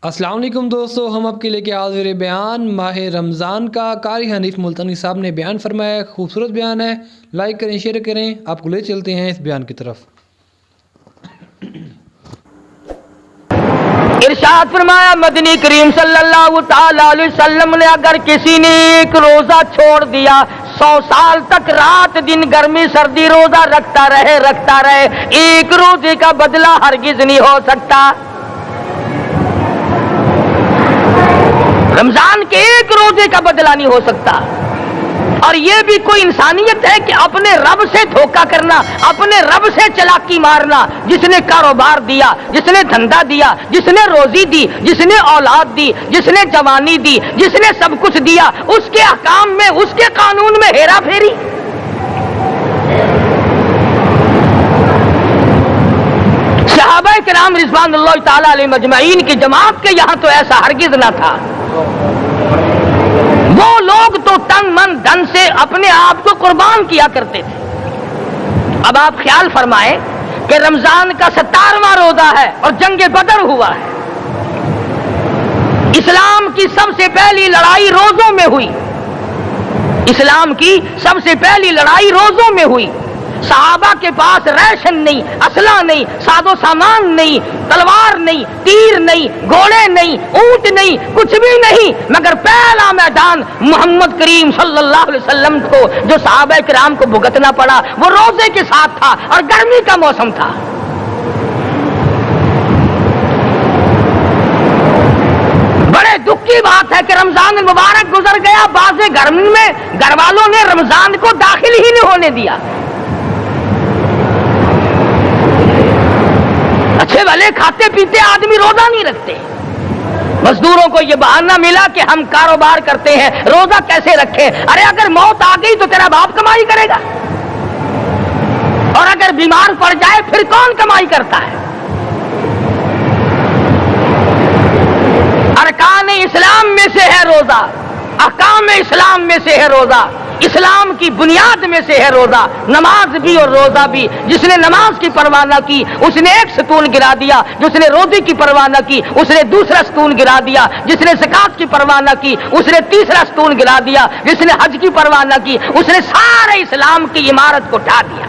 السلام علیکم دوستو، ہم آپ کے لے کے حاضر بیان ماہ رمضان کا قاری حنیف ملتانی صاحب نے بیان فرمایا. خوبصورت بیان ہے، لائک کریں، شیئر کریں. آپ کو لے چلتے ہیں اس بیان کی طرف. ارشاد فرمایا مدنی کریم صلی اللہ تعالی علیہ وسلم نے اگر کسی نے ایک روزہ چھوڑ دیا 100 سال تک رات دن گرمی سردی روزہ رکھتا رہے ایک روزے کا بدلہ ہرگز نہیں ہو سکتا. رمضان کے ایک روزے کا بدلہ نہیں ہو سکتا. اور یہ بھی کوئی انسانیت ہے کہ اپنے رب سے دھوکہ کرنا، اپنے رب سے چلاکی مارنا؟ جس نے کاروبار دیا، جس نے دھندا دیا، جس نے روزی دی، جس نے اولاد دی، جس نے جوانی دی، جس نے سب کچھ دیا، اس کے احکام میں، اس کے قانون میں ہیرا پھیری. صحابہ کرام رضوان اللہ تعالی علیہ مجمعین کی جماعت کے یہاں تو ایسا ہرگز نہ تھا. وہ لوگ تو تن من دھن سے اپنے آپ کو قربان کیا کرتے تھے. اب آپ خیال فرمائیں کہ رمضان کا 17واں روزہ ہے اور جنگ بدر ہوا ہے. اسلام کی سب سے پہلی لڑائی روزوں میں ہوئی. اسلام کی سب سے پہلی لڑائی روزوں میں ہوئی. صحابہ کے پاس ریشن نہیں، اسلحہ نہیں، ساز و سامان نہیں، تلوار نہیں، تیر نہیں، گھوڑے نہیں، اونٹ نہیں، کچھ بھی نہیں، مگر پہلا میدان محمد کریم صلی اللہ علیہ وسلم کو جو صحابہ کرام کو بھگتنا پڑا وہ روزے کے ساتھ تھا اور گرمی کا موسم تھا. بڑے دکھ کی بات ہے کہ رمضان المبارک گزر گیا، بعض گھر میں گھر والوں نے رمضان کو داخل ہی نہیں ہونے دیا. اچھے بھلے کھاتے پیتے آدمی روزہ نہیں رکھتے. مزدوروں کو یہ بہانہ ملا کہ ہم کاروبار کرتے ہیں، روزہ کیسے رکھیں؟ ارے اگر موت آ گئی تو تیرا باپ کمائی کرے گا، اور اگر بیمار پڑ جائے پھر کون کمائی کرتا ہے؟ ارکان اسلام میں سے ہے روزہ، احکام اسلام میں سے ہے روزہ، اسلام کی بنیاد میں سے ہے روزہ. نماز بھی اور روزہ بھی. جس نے نماز کی پرواہ نہ کی اس نے ایک ستون گرا دیا، جس نے روزے کی پرواہ نہ کی اس نے دوسرا ستون گرا دیا، جس نے زکات کی پرواہ نہ کی اس نے تیسرا ستون گرا دیا، جس نے حج کی پرواہ نہ کی اس نے سارے اسلام کی عمارت کو ڈھا دیا.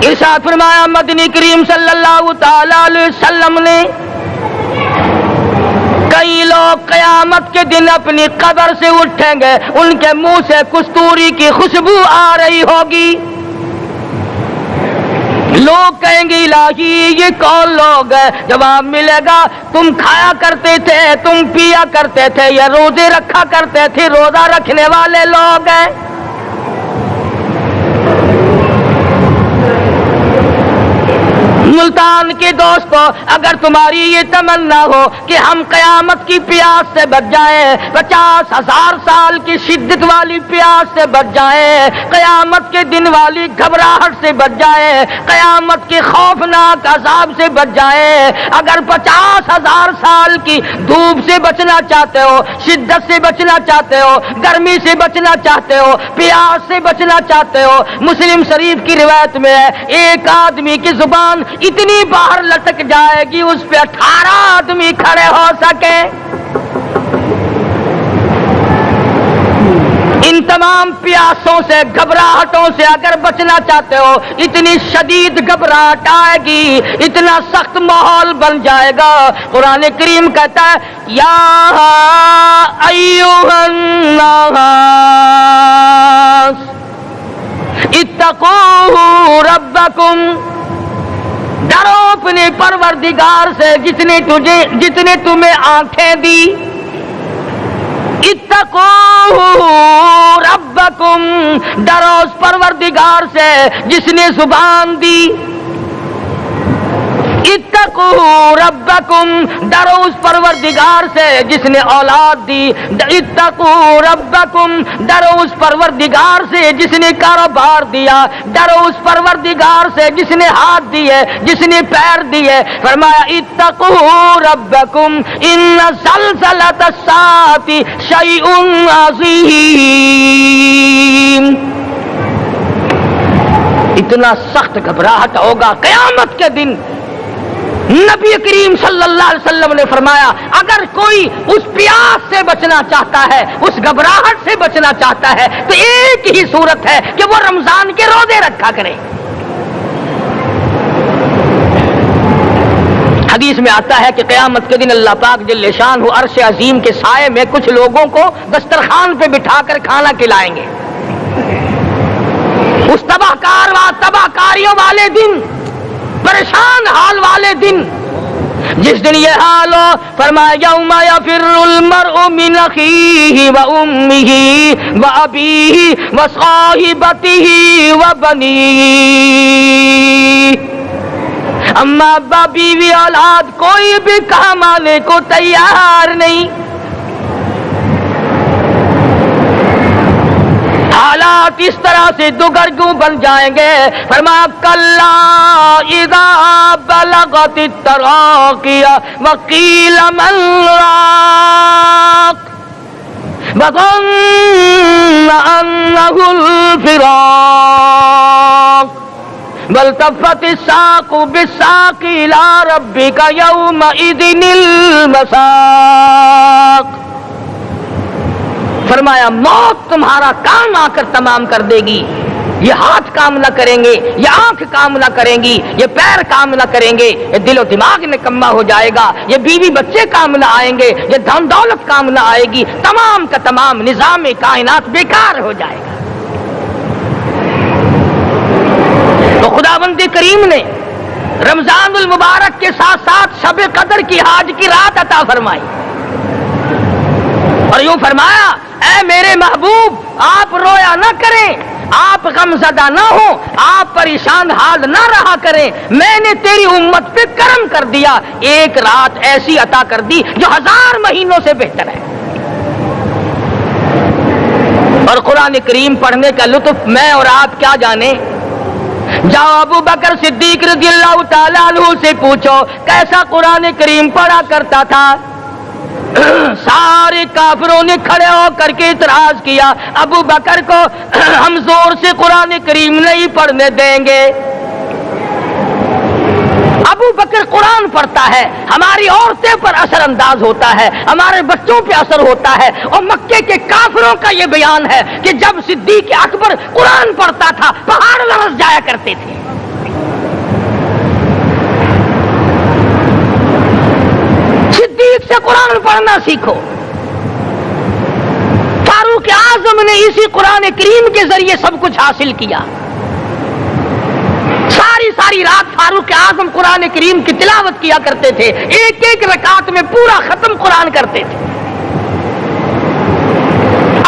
ارشاد فرمایا مدنی کریم صلی اللہ تعالی علیہ وسلم نے کئی لوگ قیامت کے دن اپنی قبر سے اٹھیں گے، ان کے منہ سے کستوری کی خوشبو آ رہی ہوگی. لوگ کہیں گے الہی یہ کون لوگ ہیں؟ جواب ملے گا تم کھایا کرتے تھے، تم پیا کرتے تھے، یا روزے رکھا کرتے تھے، روزہ رکھنے والے لوگ ہیں. ملتان کے دوستو، اگر تمہاری یہ تمنا ہو کہ ہم قیامت کی پیاس سے بچ جائیں، 50,000 سال کی شدت والی پیاس سے بچ جائیں، قیامت کے دن والی گھبراہٹ سے بچ جائیں، قیامت کے خوفناک عذاب سے بچ جائیں، اگر 50,000 سال کی دھوپ سے بچنا چاہتے ہو، شدت سے بچنا چاہتے ہو، گرمی سے بچنا چاہتے ہو، پیاس سے بچنا چاہتے ہو، مسلم شریف کی روایت میں ہے ایک آدمی کی زبان اتنی باہر لٹک جائے گی اس پہ 18 آدمی کھڑے ہو سکے. ان تمام پیاسوں سے، گھبراہٹوں سے اگر بچنا چاہتے ہو، اتنی شدید گھبراہٹ آئے گی، اتنا سخت ماحول بن جائے گا. قرآن کریم کہتا ہے یا ایھا الناس اتقوا ربکم، ڈرو اپنے پروردگار سے جتنے تمہیں آنکھیں دی. اتقوا ربکم، ڈرو اس پروردگار سے جس نے زبان دی. اتقوا ربکم، ڈرو اس پروردگار سے جس نے اولاد دی. اتقوا ربکم، ڈرو اس پروردگار سے جس نے کاروبار دیا. ڈرو اس پروردگار سے جس نے ہاتھ دیے، جس نے پیر دیے. فرمایا اتقوا ربکم ان زلزلۃ الساعۃ شیء عظیم. اتنا سخت گھبراہٹ ہوگا قیامت کے دن. نبی کریم صلی اللہ علیہ وسلم نے فرمایا اگر کوئی اس پیاس سے بچنا چاہتا ہے, اس گھبراہٹ سے بچنا چاہتا ہے, تو ایک ہی صورت ہے کہ وہ رمضان کے روزے رکھا کرے. حدیث میں آتا ہے کہ قیامت کے دن اللہ پاک جل شانہ عرش عظیم کے سائے میں کچھ لوگوں کو دسترخوان پہ بٹھا کر کھانا کھلائیں گے. اس تباہ کاریوں والے دن, پریشان حال والے دن, جس دن یہ حال ہو, فرمایا یوم یفر المرء من اخیہ و امہ و ابیہ و صاحبتہ و بنیہ. اما ابا بیوی اولاد کوئی بھی کام آنے کو تیار نہیں. حالات اس طرح سے دگرگوں بن جائیں گے. فرمایا کلا اذا بلغت التراقی وقیل من راق وظن انہ الفراق والتفت الساق بالساق الى ربک یومئذ المساق. فرمایا موت تمہارا کام آ کر تمام کر دے گی. یہ ہاتھ کام نہ کریں گے, یہ آنکھ کام نہ کریں گی, یہ پیر کام نہ کریں گے, یہ دل و دماغ نکما ہو جائے گا, یہ بیوی بچے کام نہ آئیں گے, یہ دھن دولت کام نہ آئے گی, تمام کا تمام نظام کائنات بیکار ہو جائے گا. تو خداوند کریم نے رمضان المبارک کے ساتھ ساتھ شب قدر کی حاج کی رات عطا فرمائی اور یوں فرمایا اے میرے محبوب آپ رویا نہ کریں, آپ غمزدہ نہ ہوں, آپ پریشان حال نہ رہا کریں. میں نے تیری امت پہ کرم کر دیا, ایک رات ایسی عطا کر دی جو 1000 مہینوں سے بہتر ہے. اور قرآن کریم پڑھنے کا لطف میں اور آپ کیا جانیں. جاؤ ابو بکر صدیق رضی اللہ تعالیٰ عنہ سے پوچھو کیسا قرآن کریم پڑھا کرتا تھا. سارے کافروں نے کھڑے ہو کر کے اعتراض کیا ابو بکر کو ہم زور سے قرآن کریم نہیں پڑھنے دیں گے. ابو بکر قرآن پڑھتا ہے, ہماری عورتیں پر اثر انداز ہوتا ہے, ہمارے بچوں پہ اثر ہوتا ہے. اور مکے کے کافروں کا یہ بیان ہے کہ جب صدیق اکبر قرآن پڑھتا تھا پہاڑ لرز جایا کرتے تھے. صدیق سے قرآن پڑھنا سیکھو. فاروق اعظم نے اسی قرآن کریم کے ذریعے سب کچھ حاصل کیا. ساری رات فاروق اعظم قرآن کریم کی تلاوت کیا کرتے تھے, ایک ایک رکعت میں پورا ختم قرآن کرتے تھے.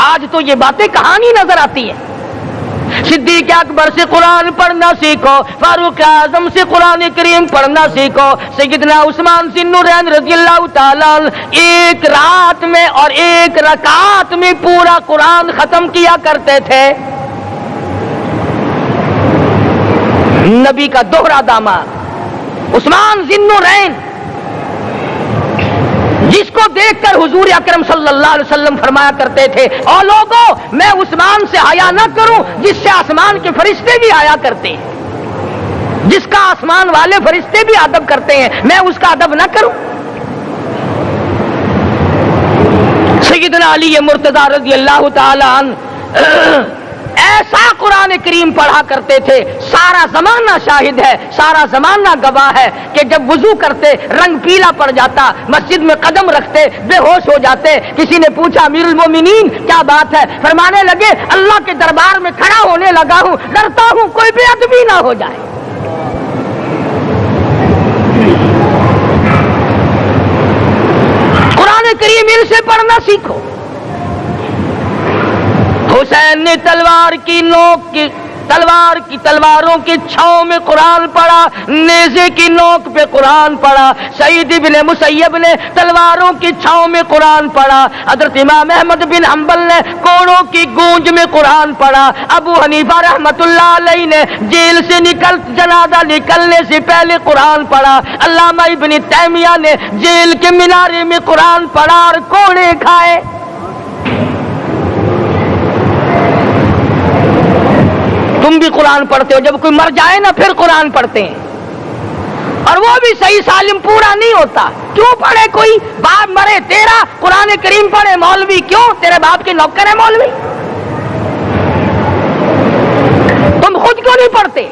آج تو یہ باتیں کہانی نظر آتی ہیں. صدیق اکبر سے قرآن پڑھنا سیکھو, فاروق اعظم سے قرآن کریم پڑھنا سیکھو. سیدنا عثمان ذی النورین رضی اللہ تعالیٰ ایک رات میں اور ایک رکعت میں پورا قرآن ختم کیا کرتے تھے. نبی کا دوہرا داماد عثمان ذی النورین, جس کو دیکھ کر حضور اکرم صلی اللہ علیہ وسلم فرمایا کرتے تھے او لوگوں میں عثمان سے حیا نہ کروں جس سے آسمان کے فرشتے بھی حیا کرتے ہیں, جس کا آسمان والے فرشتے بھی ادب کرتے ہیں, میں اس کا ادب نہ کروں. سیدنا علی مرتضی رضی اللہ تعالی عنہ ایسا قرآن کریم پڑھا کرتے تھے, سارا زمانہ شاہد ہے, سارا زمانہ گواہ ہے کہ جب وضو کرتے رنگ پیلا پڑ جاتا, مسجد میں قدم رکھتے بے ہوش ہو جاتے. کسی نے پوچھا امیر المومنین کیا بات ہے, فرمانے لگے اللہ کے دربار میں کھڑا ہونے لگا ہوں, ڈرتا ہوں کوئی بے ادبی نہ ہو جائے. قرآن کریم ان سے پڑھنا سیکھو. حسین نے تلواروں کی چھاؤں میں قرآن پڑھا, نیزے کی نوک پہ قرآن پڑھا. سعید بن مسیب نے تلواروں کی چھاؤں میں قرآن پڑھا. حضرت امام احمد بن حنبل نے کوڑوں کی گونج میں قرآن پڑھا. ابو حنیفہ رحمت اللہ علیہ نے جیل سے جنازہ نکلنے سے پہلے قرآن پڑھا. علامہ ابن تیمیہ نے جیل کے مینارے میں قرآن پڑھا اور کوڑے کھائے. تم بھی قرآن پڑھتے ہو، جب کوئی مر جائے نا پھر قرآن پڑھتے ہیں، اور وہ بھی صحیح سالم پورا نہیں ہوتا۔ کیوں پڑھے؟ کوئی باپ مرے تیرا قرآن کریم پڑھے مولوی، کیوں؟ تیرے باپ کے نوکر ہے مولوی؟ تم خود کیوں نہیں پڑھتے؟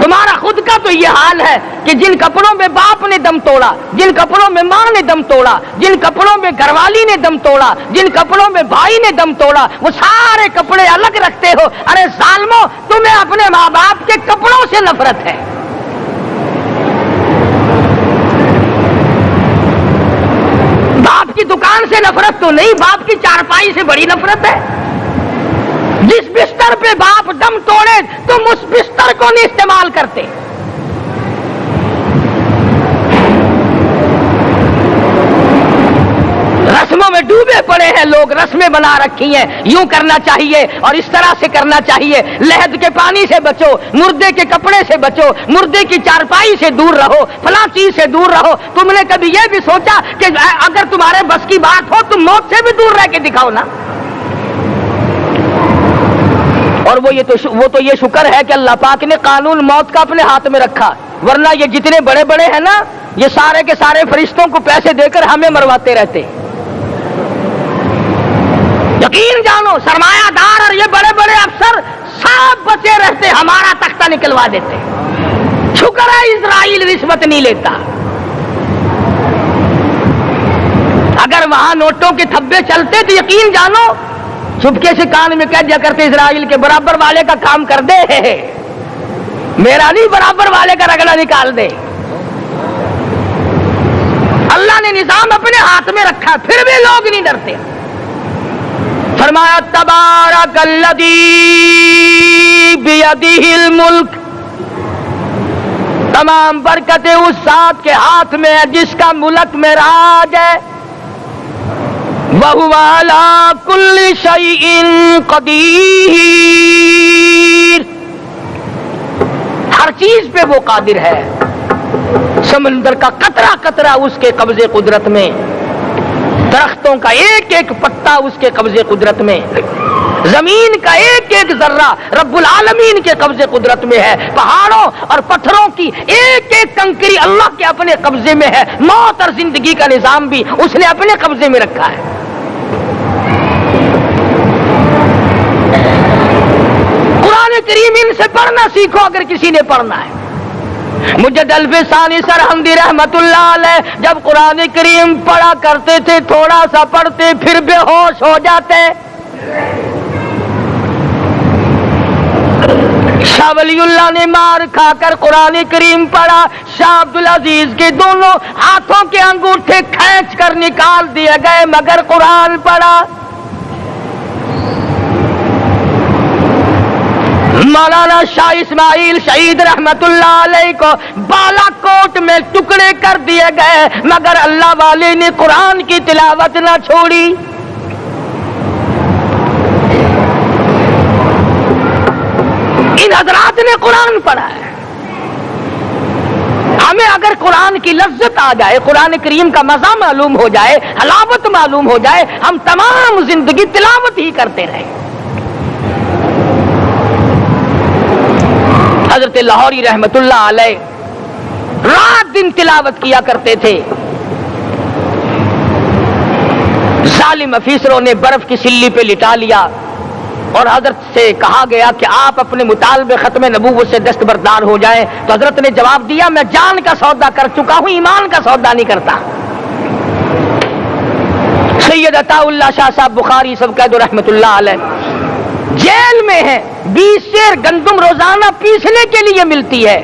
تمہارا خود کا تو یہ حال ہے کہ جن کپڑوں میں باپ نے دم توڑا، جن کپڑوں میں ماں نے دم توڑا، جن کپڑوں میں گھر والی نے دم توڑا، جن کپڑوں میں بھائی نے دم توڑا، وہ سارے کپڑے الگ رکھتے ہو۔ ارے ظالمو، تمہیں اپنے ماں باپ کے کپڑوں سے نفرت ہے۔ باپ کی دکان سے نفرت تو نہیں، باپ کی چارپائی سے بڑی نفرت ہے۔ جس بستر پہ باپ دم توڑے تم اس بستر کو نہیں استعمال کرتے۔ رسموں میں ڈوبے پڑے ہیں لوگ، رسمیں بنا رکھی ہیں، یوں کرنا چاہیے اور اس طرح سے کرنا چاہیے، لہد کے پانی سے بچو، مردے کے کپڑے سے بچو، مردے کی چارپائی سے دور رہو، فلاں چیز سے دور رہو۔ تم نے کبھی یہ بھی سوچا کہ اگر تمہارے بس کی بات ہو تم موت سے بھی دور رہ کے دکھاؤ نا؟ اور وہ تو یہ شکر ہے کہ اللہ پاک نے قانون موت کا اپنے ہاتھ میں رکھا، ورنہ یہ جتنے بڑے بڑے ہیں نا، یہ سارے کے سارے فرشتوں کو پیسے دے کر ہمیں مرواتے رہتے۔ یقین جانو، سرمایہ دار اور یہ بڑے بڑے افسر سب بچے رہتے، ہمارا تختہ نکلوا دیتے۔ شکر ہے اسرائیل رشوت نہیں لیتا۔ اگر وہاں نوٹوں کے تھبے چلتے تو یقین جانو چپکے سے کان میں کہہ دیا کرتے اسرائیل کے برابر والے کا کام کر دے، میرا نہیں، برابر والے کا رگڑا نکال دے۔ اللہ نے نظام اپنے ہاتھ میں رکھا، پھر بھی لوگ نہیں ڈرتے۔ فرمایا تبارک الذی بیدہ الملک، تمام برکتیں اس ذات کے ہاتھ میں ہے جس کا ملک میں راج ہے۔ وَهُوَ عَلَى كُلِّ شَيْءٍ قَدِيرٌ، ہر چیز پہ وہ قادر ہے۔ سمندر کا قطرہ قطرہ اس کے قبضے قدرت میں، درختوں کا ایک ایک پتا اس کے قبضے قدرت میں، زمین کا ایک ایک ذرہ رب العالمین کے قبضے قدرت میں ہے، پہاڑوں اور پتھروں کی ایک ایک کنکری اللہ کے اپنے قبضے میں ہے، موت اور زندگی کا نظام بھی اس نے اپنے قبضے میں رکھا ہے۔ قرآن کریم ان سے پڑھنا سیکھو اگر کسی نے پڑھنا ہے۔ مجد الفسانی سرہندی رحمت اللہ علیہ جب قرآن کریم پڑھا کرتے تھے تھوڑا سا پڑھتے پھر بے ہوش ہو جاتے۔ شاہ ولی اللہ نے مار کھا کر قرآن کریم پڑھا، شاہ عبدالعزیز کے دونوں ہاتھوں کے انگوٹھے کھینچ کر نکال دیے گئے مگر قرآن پڑھا۔ مولانا شاہ اسماعیل شہید رحمت اللہ علیہ کو بالا کوٹ میں ٹکڑے کر دیے گئے مگر اللہ والے نے قرآن کی تلاوت نہ چھوڑی۔ ان حضرات نے قرآن پڑھا ہے۔ ہمیں اگر قرآن کی لذت آ جائے، قرآن کریم کا مزہ معلوم ہو جائے، حلاوت معلوم ہو جائے، ہم تمام زندگی تلاوت ہی کرتے رہیں۔ حضرت لاہوری رحمت اللہ علیہ رات دن تلاوت کیا کرتے تھے۔ ظالم افیسروں نے برف کی سلی پہ لٹا لیا اور حضرت سے کہا گیا کہ آپ اپنے مطالبے ختم نبوت سے دستبردار ہو جائیں، تو حضرت نے جواب دیا میں جان کا سودا کر چکا ہوں، ایمان کا سودا نہیں کرتا۔ سید عطا اللہ شاہ صاحب بخاری سب کہہ دو رحمت اللہ علیہ جیل میں ہے، 20 سیر گندم روزانہ پیسنے کے لیے ملتی ہے،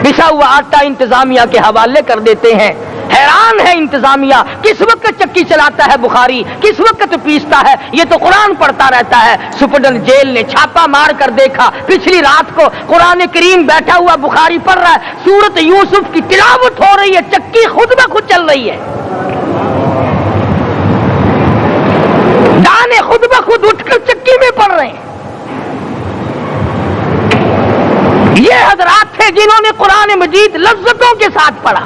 پسا ہوا آٹا انتظامیہ کے حوالے کر دیتے ہیں۔ حیران ہے انتظامیہ، کس وقت چکی چلاتا ہے بخاری، کس وقت پیستا ہے، یہ تو قرآن پڑھتا رہتا ہے۔ سپرڈنٹ جیل نے چھاپا مار کر دیکھا، پچھلی رات کو قرآن کریم بیٹھا ہوا بخاری پڑھ رہا ہے، سورت یوسف کی تلاوت ہو رہی ہے، چکی خود بخود چل رہی ہے، دانے خود بخود اٹھ کر چکی میں پڑھ رہے ہیں۔ یہ حضرات تھے جنہوں نے قرآن مجید لذتوں کے ساتھ پڑھا۔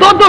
2-2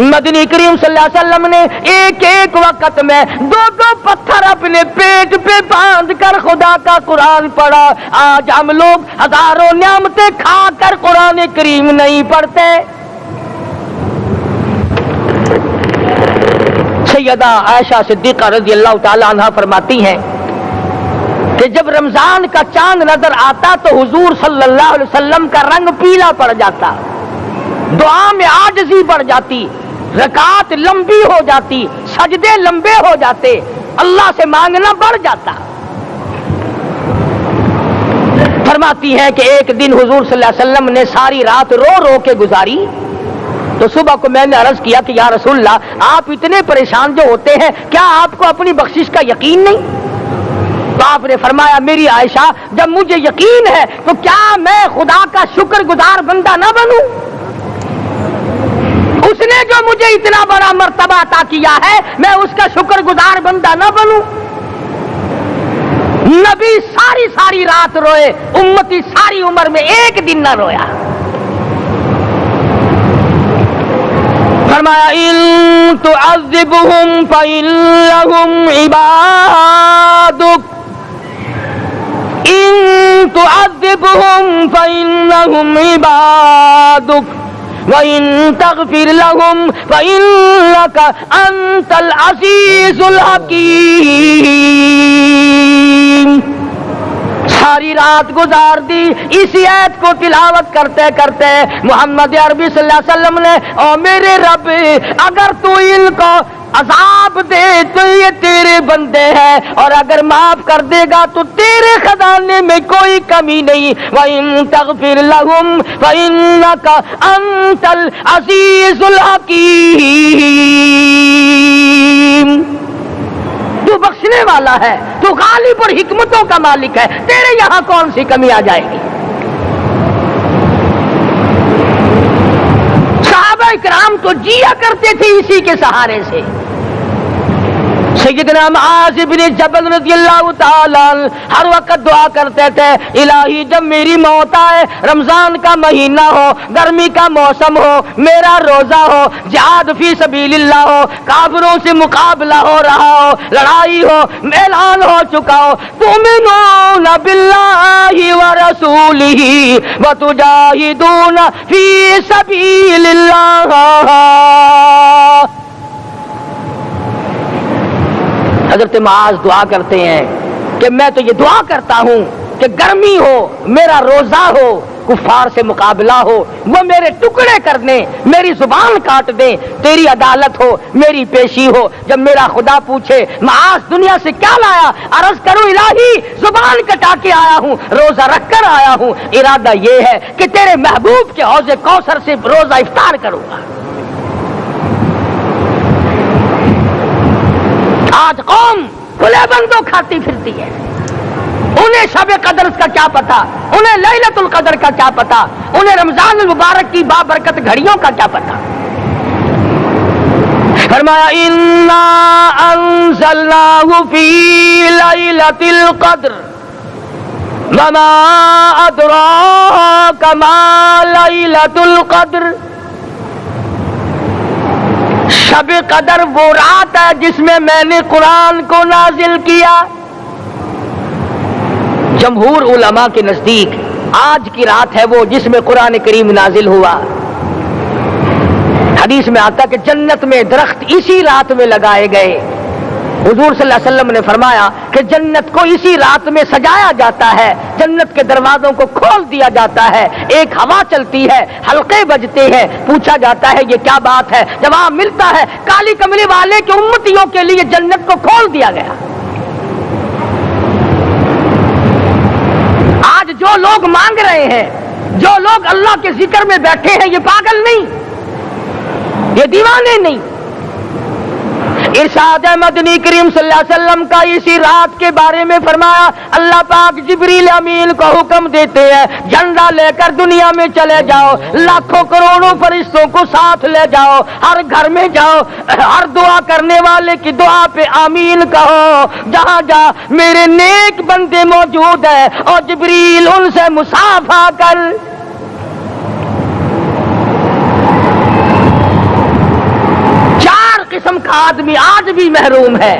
مدنی کریم صلی اللہ علیہ وسلم نے ایک ایک وقت میں 2 پتھر اپنے پیٹ پہ باندھ کر خدا کا قرآن پڑھا. آج ہم لوگ ہزاروں نعمتیں کھا کر قرآن کریم نہیں پڑھتے. سیدہ عائشہ صدیقہ رضی اللہ تعالی عنہا فرماتی ہیں کہ جب رمضان کا چاند نظر آتا تو حضور صلی اللہ علیہ وسلم کا رنگ پیلا پڑ جاتا, دعا میں عاجزی بڑھ جاتی, رکعات لمبی ہو جاتی, سجدے لمبے ہو جاتے, اللہ سے مانگنا بڑھ جاتا. فرماتی ہیں کہ ایک دن حضور صلی اللہ علیہ وسلم نے ساری رات رو رو کے گزاری. تو صبح کو میں نے عرض کیا کہ یا رسول اللہ, آپ اتنے پریشان جو ہوتے ہیں, کیا آپ کو اپنی بخشش کا یقین نہیں؟ تو آپ نے فرمایا میری عائشہ, جب مجھے یقین ہے تو کیا میں خدا کا شکر گزار بندہ نہ بنوں؟ اس نے جو مجھے اتنا بڑا مرتبہ عطا کیا ہے, میں اس کا شکر گزار بندہ نہ بنوں؟ نبی ساری رات روئے, امتی ساری عمر میں ایک دن نہ رویا. فرمایا ان تعذبهم فإنهم عبادك, ان تعذبهم فإنهم عبادك وَإِن تَغْفِرْ لَهُمْ فَإِنَّكَ أَنْتَ الْعَزِيزُ الْحَكِيمُ. ساری رات گزار دی اسی آیت کو تلاوت کرتے کرتے. محمد عربی صلی اللہ علیہ وسلم نے, او میرے رب, اگر تو ان کو عذاب دے تو یہ تیرے بندے ہیں, اور اگر معاف کر دے گا تو تیرے خزانے میں کوئی کمی نہیں. وَإِن تَغْفِرْ لَهُمْ فَإِنَّكَ أَنْتَ الْعَزِيزُ الْحَكِيمُ. تو بخشنے والا ہے, تو غالب اور حکمتوں کا مالک ہے, تیرے یہاں کون سی کمی آ جائے گی؟ صحابہ کرام تو جیا کرتے تھے اسی کے سہارے سے. سیدنا معاذ بن جبل رضی اللہ تعالی ہر وقت دعا کرتے تھے, الہی جب میری موت آئے, رمضان کا مہینہ ہو, گرمی کا موسم ہو, میرا روزہ ہو, جہاد فی سبیل اللہ ہو, کافروں سے مقابلہ ہو رہا ہو, لڑائی ہو, اعلان ہو چکا ہو, تؤمنون باللہ ورسولہ وتجاہدون فی سبیل اللہ. حضرت معاذ دعا کرتے ہیں کہ میں تو یہ دعا کرتا ہوں کہ گرمی ہو, میرا روزہ ہو, کفار سے مقابلہ ہو, وہ میرے ٹکڑے کر دیں, میری زبان کاٹ دیں, تیری عدالت ہو, میری پیشی ہو. جب میرا خدا پوچھے معاذ دنیا سے کیا لایا, عرض کروں الہی زبان کٹا کے آیا ہوں, روزہ رکھ کر آیا ہوں, ارادہ یہ ہے کہ تیرے محبوب کے حوض کوثر سے روزہ افطار کروں گا. آج قوم کھلے بندوں کھاتی پھرتی ہے, انہیں شب قدر کا کیا پتا, انہیں لیلۃ القدر کا کیا پتا, انہیں رمضان المبارک کی بابرکت گھڑیوں کا کیا پتا. فرمایا انا انزلناہ فی لیلۃ القدر وما ادراک ما لیلۃ القدر. شب قدر وہ رات ہے جس میں نے قرآن کو نازل کیا. جمہور علماء کے نزدیک آج کی رات ہے وہ جس میں قرآن کریم نازل ہوا. حدیث میں آتا کہ جنت میں درخت اسی رات میں لگائے گئے. حضور صلی اللہ علیہ وسلم نے فرمایا کہ جنت کو اسی رات میں سجایا جاتا ہے, جنت کے دروازوں کو کھول دیا جاتا ہے, ایک ہوا چلتی ہے, حلقے بجتے ہیں, پوچھا جاتا ہے یہ کیا بات ہے, جواب ملتا ہے کالی کملی والے کے امتیوں کے لیے جنت کو کھول دیا گیا. آج جو لوگ مانگ رہے ہیں, جو لوگ اللہ کے ذکر میں بیٹھے ہیں, یہ پاگل نہیں, یہ دیوانے نہیں. ارشاد مدنی کریم صلی اللہ علیہ وسلم کا اسی رات کے بارے میں فرمایا, اللہ پاک جبریل امین کو حکم دیتے ہیں جھنڈا لے کر دنیا میں چلے جاؤ, لاکھوں کروڑوں فرشتوں کو ساتھ لے جاؤ, ہر گھر میں جاؤ, ہر دعا کرنے والے کی دعا پہ آمین کہو, جہاں جا میرے نیک بندے موجود ہیں, اور جبریل ان سے مصافحہ کر. آدمی آج بھی محروم ہے.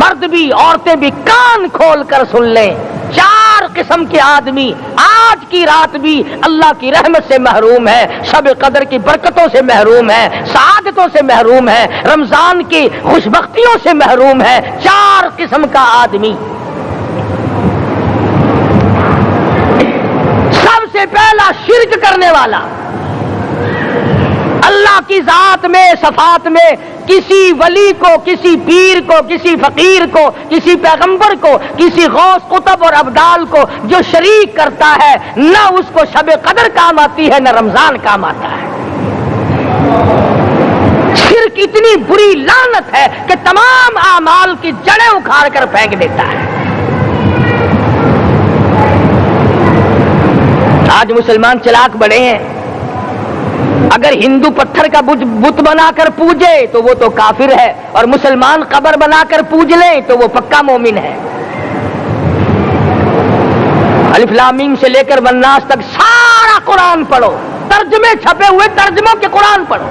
مرد بھی عورتیں بھی کان کھول کر سن لیں. 4 قسم کے آدمی آج کی رات بھی اللہ کی رحمت سے محروم ہے, شب قدر کی برکتوں سے محروم ہے, سعادتوں سے محروم ہے, رمضان کی خوشبختیوں سے محروم ہے. 4 قسم کا آدمی. سب سے پہلا شرک کرنے والا, اللہ کی ذات میں صفات میں کسی ولی کو, کسی پیر کو, کسی فقیر کو, کسی پیغمبر کو, کسی غوث قطب اور ابدال کو جو شریک کرتا ہے, نہ اس کو شب قدر کام آتی ہے نہ رمضان کام آتا ہے. شرک اتنی بری لعنت ہے کہ تمام اعمال کی جڑیں اکھاڑ کر پھینک دیتا ہے. آج مسلمان چلاک بڑے ہیں. اگر ہندو پتھر کا بت بنا کر پوجے تو وہ تو کافر ہے, اور مسلمان قبر بنا کر پوج لیں تو وہ پکا مومن ہے. الف لام میم سے لے کر والناس تک سارا قرآن پڑھو, ترجمے چھپے ہوئے ترجموں کے قرآن پڑھو.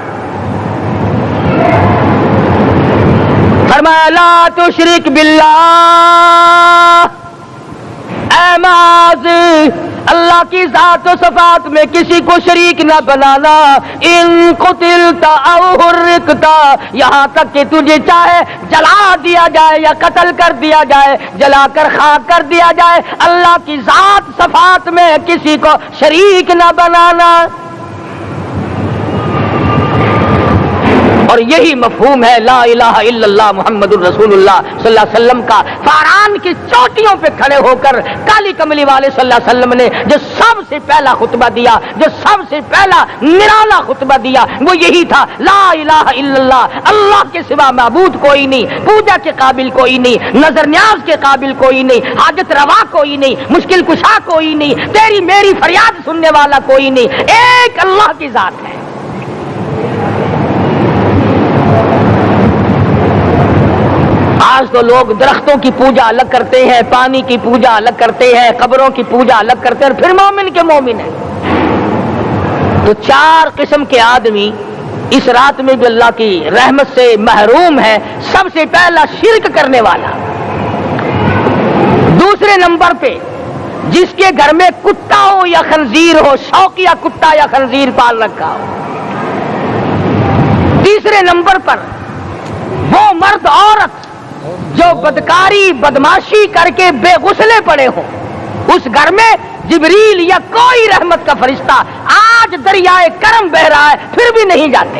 فرمایا لا تشرک باللہ, اے معاذ اللہ کی ذات و صفات میں کسی کو شریک نہ بنانا. ان قتلتا او حرقتا, یہاں تک کہ تجھے چاہے جلا دیا جائے یا قتل کر دیا جائے, جلا کر خاک کر دیا جائے, اللہ کی ذات صفات میں کسی کو شریک نہ بنانا. اور یہی مفہوم ہے لا الہ الا اللہ محمد الرسول اللہ صلی اللہ علیہ وسلم کا. فاران کی چوٹیوں پہ کھڑے ہو کر کالی کملی والے صلی اللہ علیہ وسلم نے جو سب سے پہلا خطبہ دیا, جو سب سے پہلا نرالا خطبہ دیا, وہ یہی تھا لا الہ الا اللہ, اللہ کے سوا معبود کوئی نہیں, پوجا کے قابل کوئی نہیں, نظر نیاز کے قابل کوئی نہیں, حاجت روا کوئی نہیں, مشکل کشا کوئی نہیں, تیری میری فریاد سننے والا کوئی نہیں, ایک اللہ کی ذات ہے. آج تو لوگ درختوں کی پوجا الگ کرتے ہیں, پانی کی پوجا الگ کرتے ہیں, قبروں کی پوجا الگ کرتے ہیں, اور پھر مومن کے مومن ہیں. تو 4 قسم کے آدمی اس رات میں بھی اللہ کی رحمت سے محروم ہے. سب سے پہلا شرک کرنے والا. دوسرے نمبر پہ جس کے گھر میں کتا ہو یا خنزیر ہو, شوقیہ کتا یا خنزیر پال رکھا ہو. تیسرے نمبر پر وہ مرد عورت جو بدکاری بدماشی کر کے بے غسلے پڑے ہوں, اس گھر میں جبریل یا کوئی رحمت کا فرشتہ آج دریائے کرم بہ رہا ہے پھر بھی نہیں جاتے.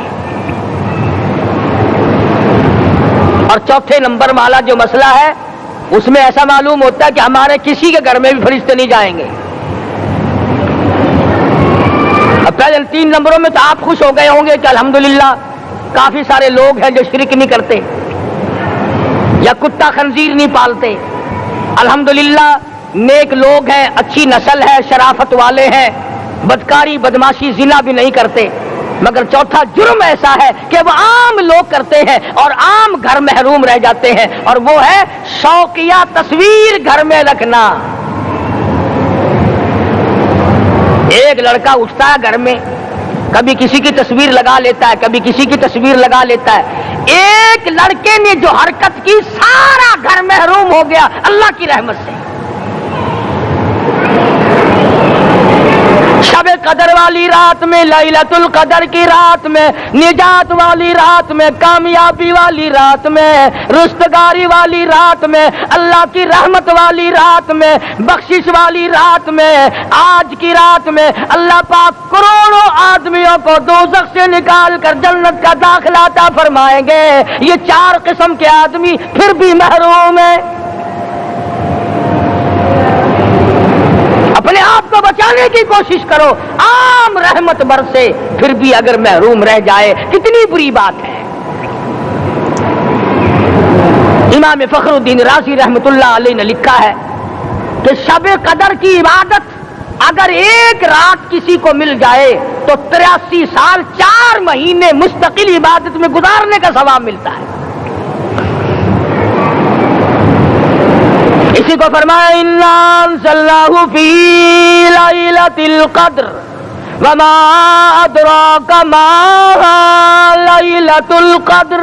اور چوتھے نمبر والا جو مسئلہ ہے اس میں ایسا معلوم ہوتا ہے کہ ہمارے کسی کے گھر میں بھی فرشتے نہیں جائیں گے. اب پہلے 3 نمبروں میں تو آپ خوش ہو گئے ہوں گے کہ الحمدللہ کافی سارے لوگ ہیں جو شرک نہیں کرتے یا کتا خنزیر نہیں پالتے. الحمدللہ نیک لوگ ہیں, اچھی نسل ہے, شرافت والے ہیں, بدکاری بدماشی زنا بھی نہیں کرتے. مگر چوتھا جرم ایسا ہے کہ وہ عام لوگ کرتے ہیں اور عام گھر محروم رہ جاتے ہیں, اور وہ ہے شوقیہ تصویر گھر میں رکھنا. ایک لڑکا اٹھتا ہے گھر میں, کبھی کسی کی تصویر لگا لیتا ہے, کبھی کسی کی تصویر لگا لیتا ہے. ایک لڑکے نے جو حرکت کی سارا گھر محروم ہو گیا اللہ کی رحمت سے. شب قدر والی رات میں, لیلۃ القدر کی رات میں, نجات والی رات میں, کامیابی والی رات میں, رستگاری والی رات میں, اللہ کی رحمت والی رات میں, بخشش والی رات میں, آج کی رات میں اللہ پاک کروڑوں آدمیوں کو دوزخ سے نکال کر جنت کا داخلہ عطا فرمائیں گے. یہ 4 قسم کے آدمی پھر بھی محروم ہیں. اپنے آپ کو بچانے کی کوشش کرو, عام رحمت برسے پھر بھی اگر محروم رہ جائے کتنی بری بات ہے. امام فخر الدین رازی رحمت اللہ علیہ نے لکھا ہے کہ شب قدر کی عبادت اگر ایک رات کسی کو مل جائے تو 83 سال 4 مہینے مستقل عبادت میں گزارنے کا ثواب ملتا ہے. اسی کو فرمایا انا انزلناہ فی لیلۃ القدر وما ادراک ما لیلۃ القدر،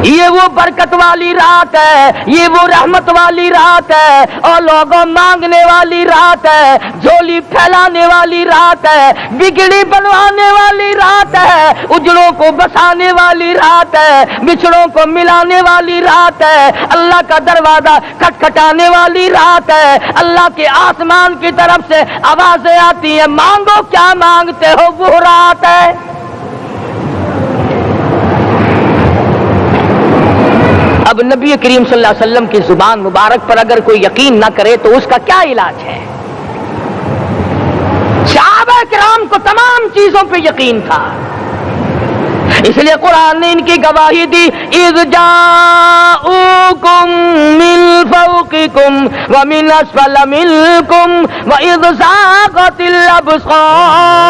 یہ وہ برکت والی رات ہے، یہ وہ رحمت والی رات ہے، اور لوگوں مانگنے والی رات ہے، جھولی پھیلانے والی رات ہے، بگڑی بنوانے والی رات ہے، اجڑوں کو بسانے والی رات ہے، بچھڑوں کو ملانے والی رات ہے، اللہ کا دروازہ کھٹکھٹانے والی رات ہے، اللہ کے آسمان کی طرف سے آوازیں آتی ہیں، مانگو کیا مانگتے ہو، وہ رات ہے۔ اب نبی کریم صلی اللہ علیہ وسلم کی زبان مبارک پر اگر کوئی یقین نہ کرے تو اس کا کیا علاج ہے؟ صحابہ کرام کو تمام چیزوں پہ یقین تھا، اس لیے قرآن نے ان کی گواہی دی، اذ جاءوکم من فوقکم ومن اسفل منکم واذ زاغت الابصار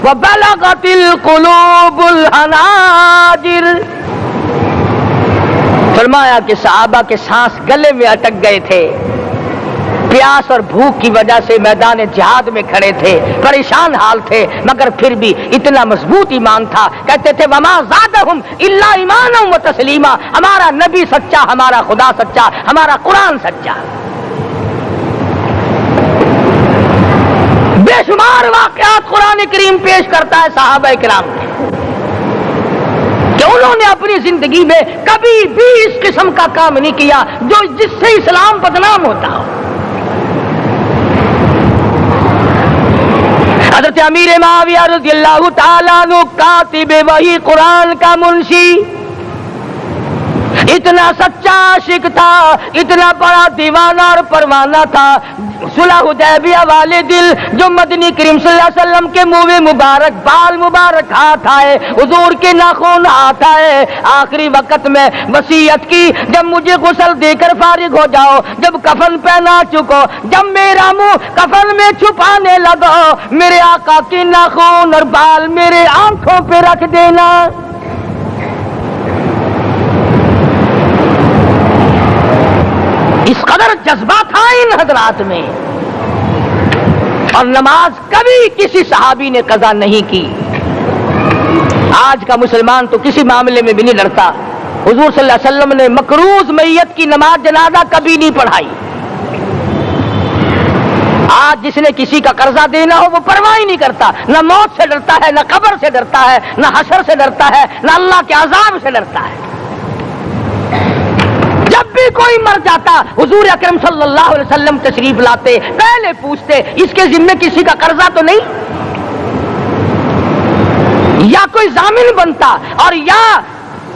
وبلغت القلوب الحناجر۔ فرمایا کہ صحابہ کے سانس گلے میں اٹک گئے تھے، پیاس اور بھوک کی وجہ سے میدان جہاد میں کھڑے تھے، پریشان حال تھے، مگر پھر بھی اتنا مضبوط ایمان تھا، کہتے تھے وما زادہم الا ایمانا و تسلیما، ہمارا نبی سچا، ہمارا خدا سچا، ہمارا قرآن سچا۔ بے شمار واقعات قرآن کریم پیش کرتا ہے صحابہ کرام کے کہ انہوں نے اپنی زندگی میں کبھی بھی اس قسم کا کام نہیں کیا جو جس سے اسلام بدنام ہوتا ہو۔ حضرت امیر معاویہ رضی اللہ تعالیٰ عنہ کاتب وحی قرآن کا منشی، اتنا سچا عاشق تھا، اتنا بڑا دیوانہ اور پروانہ تھا، صلح حدیبیہ والے دل جو مدنی کریم صلی اللہ علیہ وسلم کے منہ مبارک بال مبارک ہاتھ آئے، حضور کے ناخن ہاتھ آئے، آخری وقت میں وصیت کی جب مجھے غسل دے کر فارغ ہو جاؤ، جب کفن پہنا چکو، جب میرا منہ کفن میں چھپانے لگو، میرے آقا کے ناخن اور بال میرے آنکھوں پہ رکھ دینا۔ اس قدر جذبہ تھا ان حضرات میں، اور نماز کبھی کسی صحابی نے قضا نہیں کی۔ آج کا مسلمان تو کسی معاملے میں بھی نہیں ڈرتا، حضور صلی اللہ علیہ وسلم نے مقروض میت کی نماز جنازہ کبھی نہیں پڑھائی۔ آج جس نے کسی کا قرضہ دینا ہو وہ پرواہ ہی نہیں کرتا، نہ موت سے ڈرتا ہے، نہ قبر سے ڈرتا ہے، نہ حشر سے ڈرتا ہے، نہ اللہ کے عذاب سے ڈرتا ہے۔ جب بھی کوئی مر جاتا حضور اکرم صلی اللہ علیہ وسلم تشریف لاتے، پہلے پوچھتے اس کے ذمے کسی کا قرضہ تو نہیں، یا کوئی ضامن بنتا، اور یا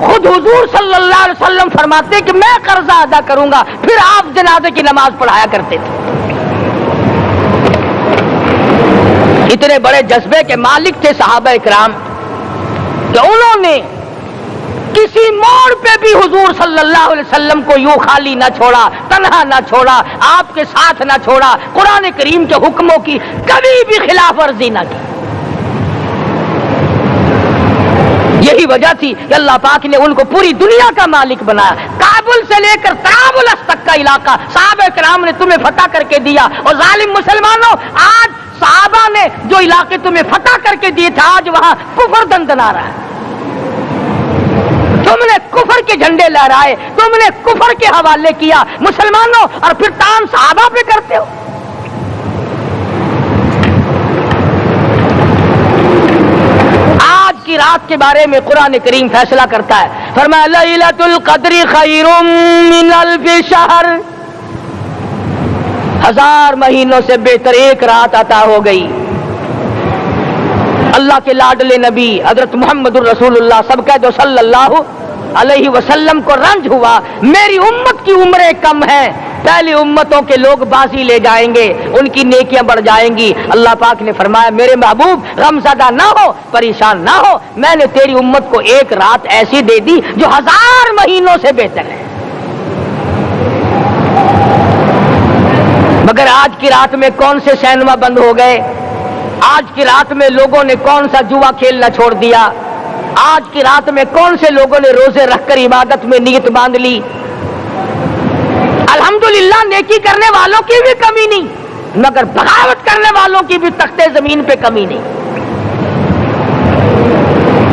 خود حضور صلی اللہ علیہ وسلم فرماتے کہ میں قرضہ ادا کروں گا، پھر آپ جنازے کی نماز پڑھایا کرتے تھے۔ اتنے بڑے جذبے کے مالک تھے صحابہ کرام کہ انہوں نے کسی موڑ پہ بھی حضور صلی اللہ علیہ وسلم کو یوں خالی نہ چھوڑا، تنہا نہ چھوڑا، آپ کے ساتھ نہ چھوڑا، قرآن کریم کے حکموں کی کبھی بھی خلاف ورزی نہ کی۔ یہی وجہ تھی کہ اللہ پاک نے ان کو پوری دنیا کا مالک بنایا، کابل سے لے کر طرابلس تک کا علاقہ صحابہ کرام نے تمہیں فتح کر کے دیا۔ اور ظالم مسلمانوں، آج صحابہ نے جو علاقے تمہیں فتح کر کے دیے تھے، آج وہاں کفر دندنا رہا ہے۔ تم نے کفر کے جھنڈے لہرائے، تم نے کفر کے حوالے کیا مسلمانوں، اور پھر تان صحابہ پہ کرتے ہو۔ آج کی رات کے بارے میں قرآن کریم فیصلہ کرتا ہے، فرمایا لیلۃ القدر خیر من الف شہر، 1000 مہینوں سے بہتر ایک رات عطا ہو گئی۔ اللہ کے لاڈلے نبی حضرت محمد الرسول اللہ سب کہہ دو صلی اللہ علیہ وسلم کو رنج ہوا، میری امت کی عمریں کم ہیں، پہلی امتوں کے لوگ بازی لے جائیں گے، ان کی نیکیاں بڑھ جائیں گی۔ اللہ پاک نے فرمایا میرے محبوب غمزدہ نہ ہو، پریشان نہ ہو، میں نے تیری امت کو ایک رات ایسی دے دی جو 1000 مہینوں سے بہتر ہے۔ مگر آج کی رات میں کون سے سینما بند ہو گئے، آج کی رات میں لوگوں نے کون سا جوا کھیلنا چھوڑ دیا، آج کی رات میں کون سے لوگوں نے روزے رکھ کر عبادت میں نیت باندھ لی؟ الحمدللہ نیکی کرنے والوں کی بھی کمی نہیں، مگر بغاوت کرنے والوں کی بھی تختے زمین پہ کمی نہیں۔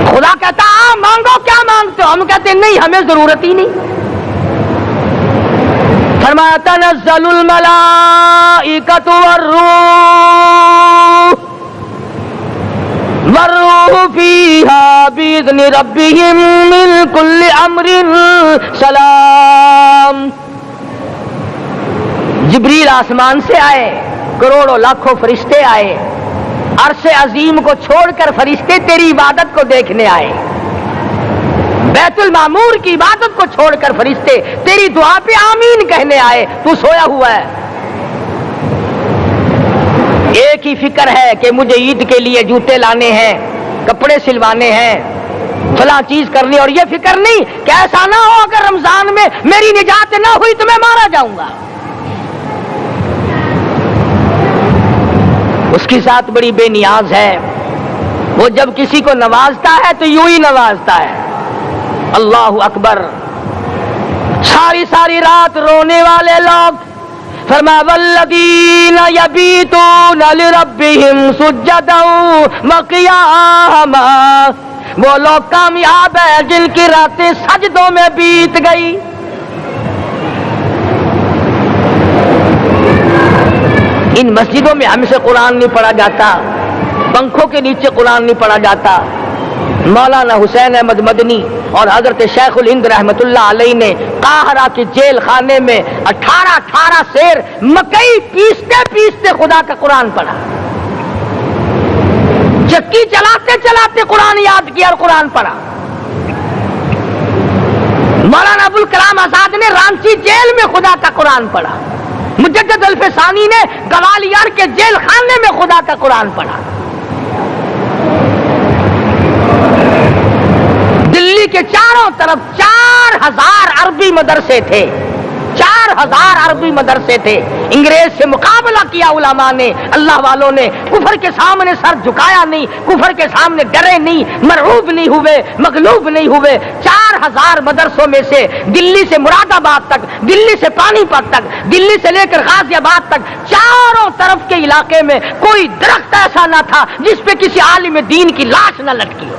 خدا کہتا مانگو، کیا مانگتے ہو؟ ہم کہتے ہیں نہیں، ہمیں ضرورت ہی نہیں۔ فرمایا تنزل الملائکۃ والروح فیہا بإذن ربہم من کل امر سلام۔ جبریل آسمان سے آئے، کروڑوں لاکھوں فرشتے آئے، عرش عظیم کو چھوڑ کر فرشتے تیری عبادت کو دیکھنے آئے، بیت المعمور کی عبادت کو چھوڑ کر فرشتے تیری دعا پہ آمین کہنے آئے، تو سویا ہوا ہے۔ ایک ہی فکر ہے کہ مجھے عید کے لیے جوتے لانے ہیں، کپڑے سلوانے ہیں، فلاں چیز کرنی، اور یہ فکر نہیں کہ ایسا نہ ہو اگر رمضان میں میری نجات نہ ہوئی تو میں مارا جاؤں گا۔ اس کی ذات بڑی بے نیاز ہے، وہ جب کسی کو نوازتا ہے تو یوں ہی نوازتا ہے۔ اللہ اکبر۔ ساری ساری رات رونے والے لوگ، فرمایا والذین یبیتون لربہم سجدا وقیاما، وہ لوگ کامیاب ہیں جن کی راتیں سجدوں میں بیت گئی۔ ان مسجدوں میں ہم سے قرآن نہیں پڑھا جاتا، پنکھوں کے نیچے قرآن نہیں پڑھا جاتا۔ مولانا حسین احمد مدنی اور حضرت شیخ الہند رحمت اللہ علیہ نے قاہرہ کے جیل خانے میں 18 سیر مکئی پیستے پیستے خدا کا قرآن پڑھا، چکی چلاتے چلاتے قرآن یاد کیا اور قرآن پڑھا۔ مولانا ابوالکلام آزاد نے رانچی جیل میں خدا کا قرآن پڑھا، مجدد الفسانی نے گوالیار کے جیل خانے میں خدا کا قرآن پڑھا۔ دلی کے چاروں طرف 4000 عربی مدرسے تھے، 4000 عربی مدرسے تھے۔ انگریز سے مقابلہ کیا علماء نے، اللہ والوں نے، کفر کے سامنے سر جھکایا نہیں، کفر کے سامنے ڈرے نہیں، مرعوب نہیں ہوئے، مغلوب نہیں ہوئے۔ 4000 مدرسوں میں سے دلی سے مراد آباد تک، دلی سے پانی پت تک، دلی سے لے کر غازی آباد تک، چاروں طرف کے علاقے میں کوئی درخت ایسا نہ تھا جس پہ کسی عالم دین کی لاش نہ لٹکی ہو۔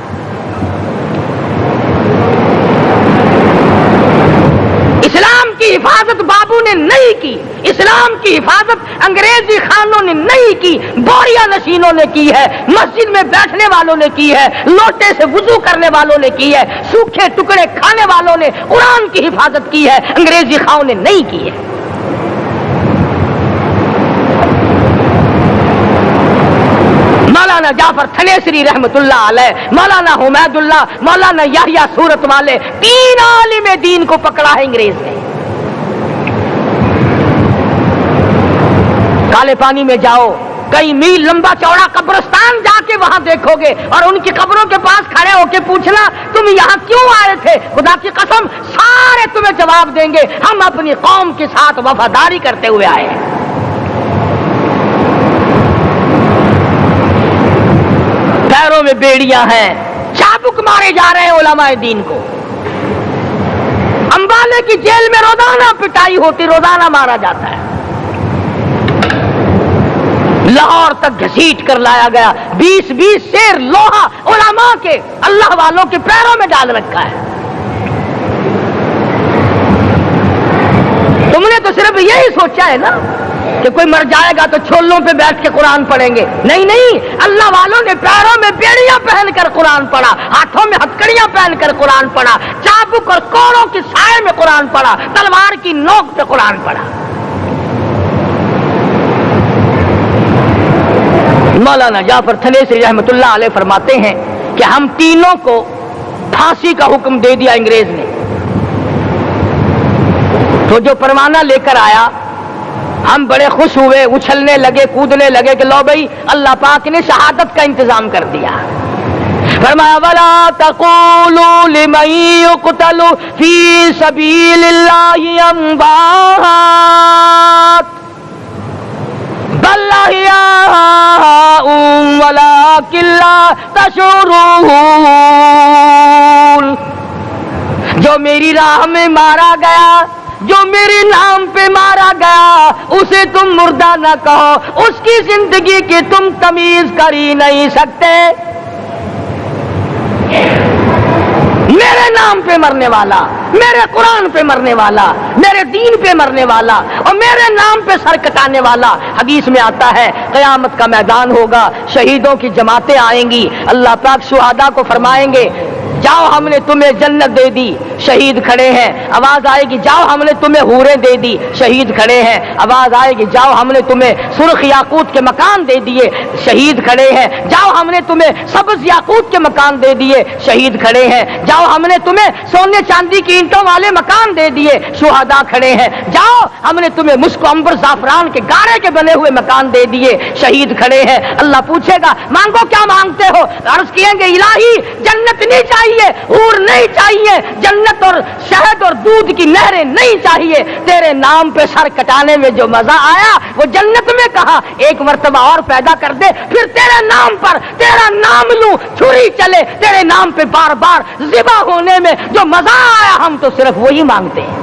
اسلام کی حفاظت بابو نے نہیں کی، اسلام کی حفاظت انگریزی خانوں نے نہیں کی، بوریا نشینوں نے کی ہے، مسجد میں بیٹھنے والوں نے کی ہے، لوٹے سے وضو کرنے والوں نے کی ہے، سوکھے ٹکڑے کھانے والوں نے قرآن کی حفاظت کی ہے، انگریزی خانوں نے نہیں کی ہے۔ مولانا جعفر تھنیسری رحمت اللہ علیہ، مولانا حمید اللہ، مولانا یحییٰ صورت والے، 3 عالم دین کو پکڑا ہے انگریز نے۔ کالے پانی میں جاؤ، کئی میل لمبا چوڑا قبرستان جا کے وہاں دیکھو گے، اور ان کی قبروں کے پاس کھڑے ہو کے پوچھنا تم یہاں کیوں آئے تھے، خدا کی قسم سارے تمہیں جواب دیں گے ہم اپنی قوم کے ساتھ وفاداری کرتے ہوئے آئے ہیں۔ پیروں میں بیڑیاں ہیں، چابک مارے جا رہے ہیں علماء دین کو۔ امبالے کی جیل میں روزانہ پٹائی ہوتی، روزانہ مارا جاتا ہے۔ لاہور تک گھسیٹ کر لایا گیا، 20 سیر لوہا علماء کے، اللہ والوں کے پیروں میں ڈال رکھا ہے۔ تم نے تو صرف یہی سوچا ہے نا کہ کوئی مر جائے گا تو چھولوں پہ بیٹھ کے قرآن پڑھیں گے، نہیں نہیں، اللہ والوں نے پیروں میں بیڑیاں پہن کر قرآن پڑھا، ہاتھوں میں ہتکڑیاں پہن کر قرآن پڑھا، چابک اور کوڑوں کی سائے میں قرآن پڑھا، تلوار کی نوک پہ قرآن پڑھا۔ مولانا جعفر تھنیسری رحمت اللہ علیہ فرماتے ہیں کہ ہم تینوں کو پھانسی کا حکم دے دیا انگریز نے، تو جو پروانہ لے کر آیا ہم بڑے خوش ہوئے، اچھلنے لگے، کودنے لگے کہ لو بھائی اللہ پاک نے شہادت کا انتظام کر دیا۔ فرمایا وَلَا تَقُولُوا لِمَن يُقْتَلُ فِي سَبِيلِ اللَّهِ أَمْوَاتٌ بَلْ أَحْيَاءٌ وَلَٰكِن لا تشعرون۔ جو میری راہ میں مارا گیا، جو میرے نام پہ مارا گیا، اسے تم مردہ نہ کہو، اس کی زندگی کی تم تمیز کر ہی نہیں سکتے۔ میرے نام پہ مرنے والا، میرے قرآن پہ مرنے والا، میرے دین پہ مرنے والا اور میرے نام پہ سر کٹانے والا، حدیث میں آتا ہے قیامت کا میدان ہوگا، شہیدوں کی جماعتیں آئیں گی، اللہ پاک شہداء کو فرمائیں گے جاؤ ہم نے تمہیں جنت دے دی، شہید کھڑے ہیں، آواز آئے گی جاؤ ہم نے تمہیں حوریں دے دی، شہید کھڑے ہیں، آواز آئے گی جاؤ ہم نے تمہیں سرخ یاقوت کے مکان دے دیے، شہید کھڑے ہیں، جاؤ ہم نے تمہیں سبز یاقوت کے مکان دے دیے، شہید کھڑے ہیں، جاؤ ہم نے تمہیں سونے چاندی کی اینٹوں والے مکان دے دیے، شہداء کھڑے ہیں، جاؤ ہم نے تمہیں مشک و عنبر زعفران کے گارے کے بنے ہوئے مکان دے دیے، شہید کھڑے ہیں۔ اللہ پوچھے گا مانگو کیا مانگتے ہو؟ عرض کیے گے الہی جنت نہیں چاہیے، حور نہیں چاہیے، جنت اور شہد اور دودھ کی نہریں نہیں چاہیے، تیرے نام پہ سر کٹانے میں جو مزہ آیا وہ جنت میں کہا ایک مرتبہ اور پیدا کر دے، پھر تیرے نام پر تیرا نام لوں چھری چلے، تیرے نام پہ بار بار ذبح ہونے میں جو مزہ آیا ہم تو صرف وہی مانگتے ہیں۔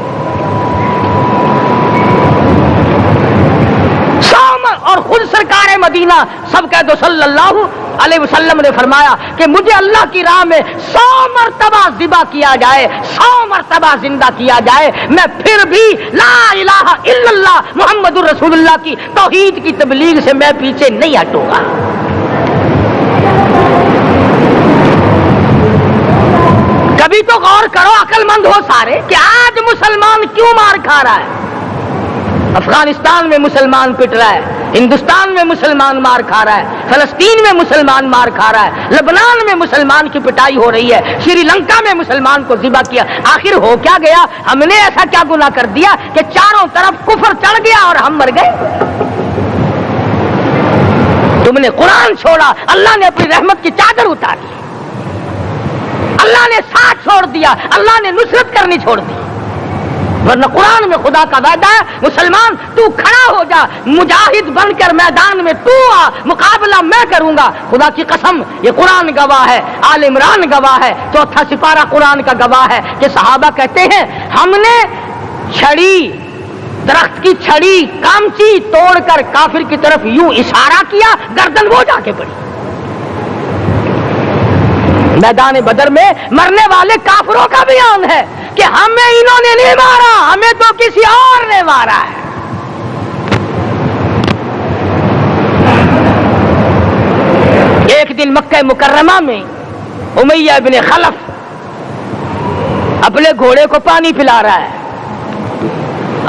اور خود سرکار مدینہ سب کہہ دو صلی اللہ علیہ وسلم نے فرمایا کہ مجھے اللہ کی راہ میں 100 مرتبہ ذبح کیا جائے، 100 مرتبہ زندہ کیا جائے، میں پھر بھی لا الہ الا اللہ محمد الرسول اللہ کی توحید کی تبلیغ سے میں پیچھے نہیں ہٹوں گا۔ کبھی تو غور کرو عقل مند ہو سارے کہ آج مسلمان کیوں مار کھا رہا ہے؟ افغانستان میں مسلمان پٹ رہا ہے، ہندوستان میں مسلمان مار کھا رہا ہے، فلسطین میں مسلمان مار کھا رہا ہے، لبنان میں مسلمان کی پٹائی ہو رہی ہے، شری لنکا میں مسلمان کو ذبح کیا، آخر ہو کیا گیا؟ ہم نے ایسا کیا گناہ کر دیا کہ چاروں طرف کفر چڑھ گیا اور ہم مر گئے؟ تم نے قرآن چھوڑا، اللہ نے اپنی رحمت کی چادر اتار دی، اللہ نے ساتھ چھوڑ دیا، اللہ نے نصرت کرنی چھوڑ دی، ورنہ قرآن میں خدا کا وعدہ ہے مسلمان تو کھڑا ہو جا، مجاہد بن کر میدان میں تو آ، مقابلہ میں کروں گا، خدا کی قسم یہ قرآن گواہ ہے، آل عمران گواہ ہے، 4واں سپارہ قرآن کا گواہ ہے کہ صحابہ کہتے ہیں ہم نے چھڑی، درخت کی چھڑی کامچی توڑ کر کافر کی طرف یوں اشارہ کیا، گردن وہ جا کے پڑی۔ میدان بدر میں مرنے والے کافروں کا بیان ہے کہ ہمیں انہوں نے نہیں مارا، ہمیں تو کسی اور نے مارا ہے۔ ایک دن مکہ مکرمہ میں امیہ بن خلف اپنے گھوڑے کو پانی پلا رہا ہے،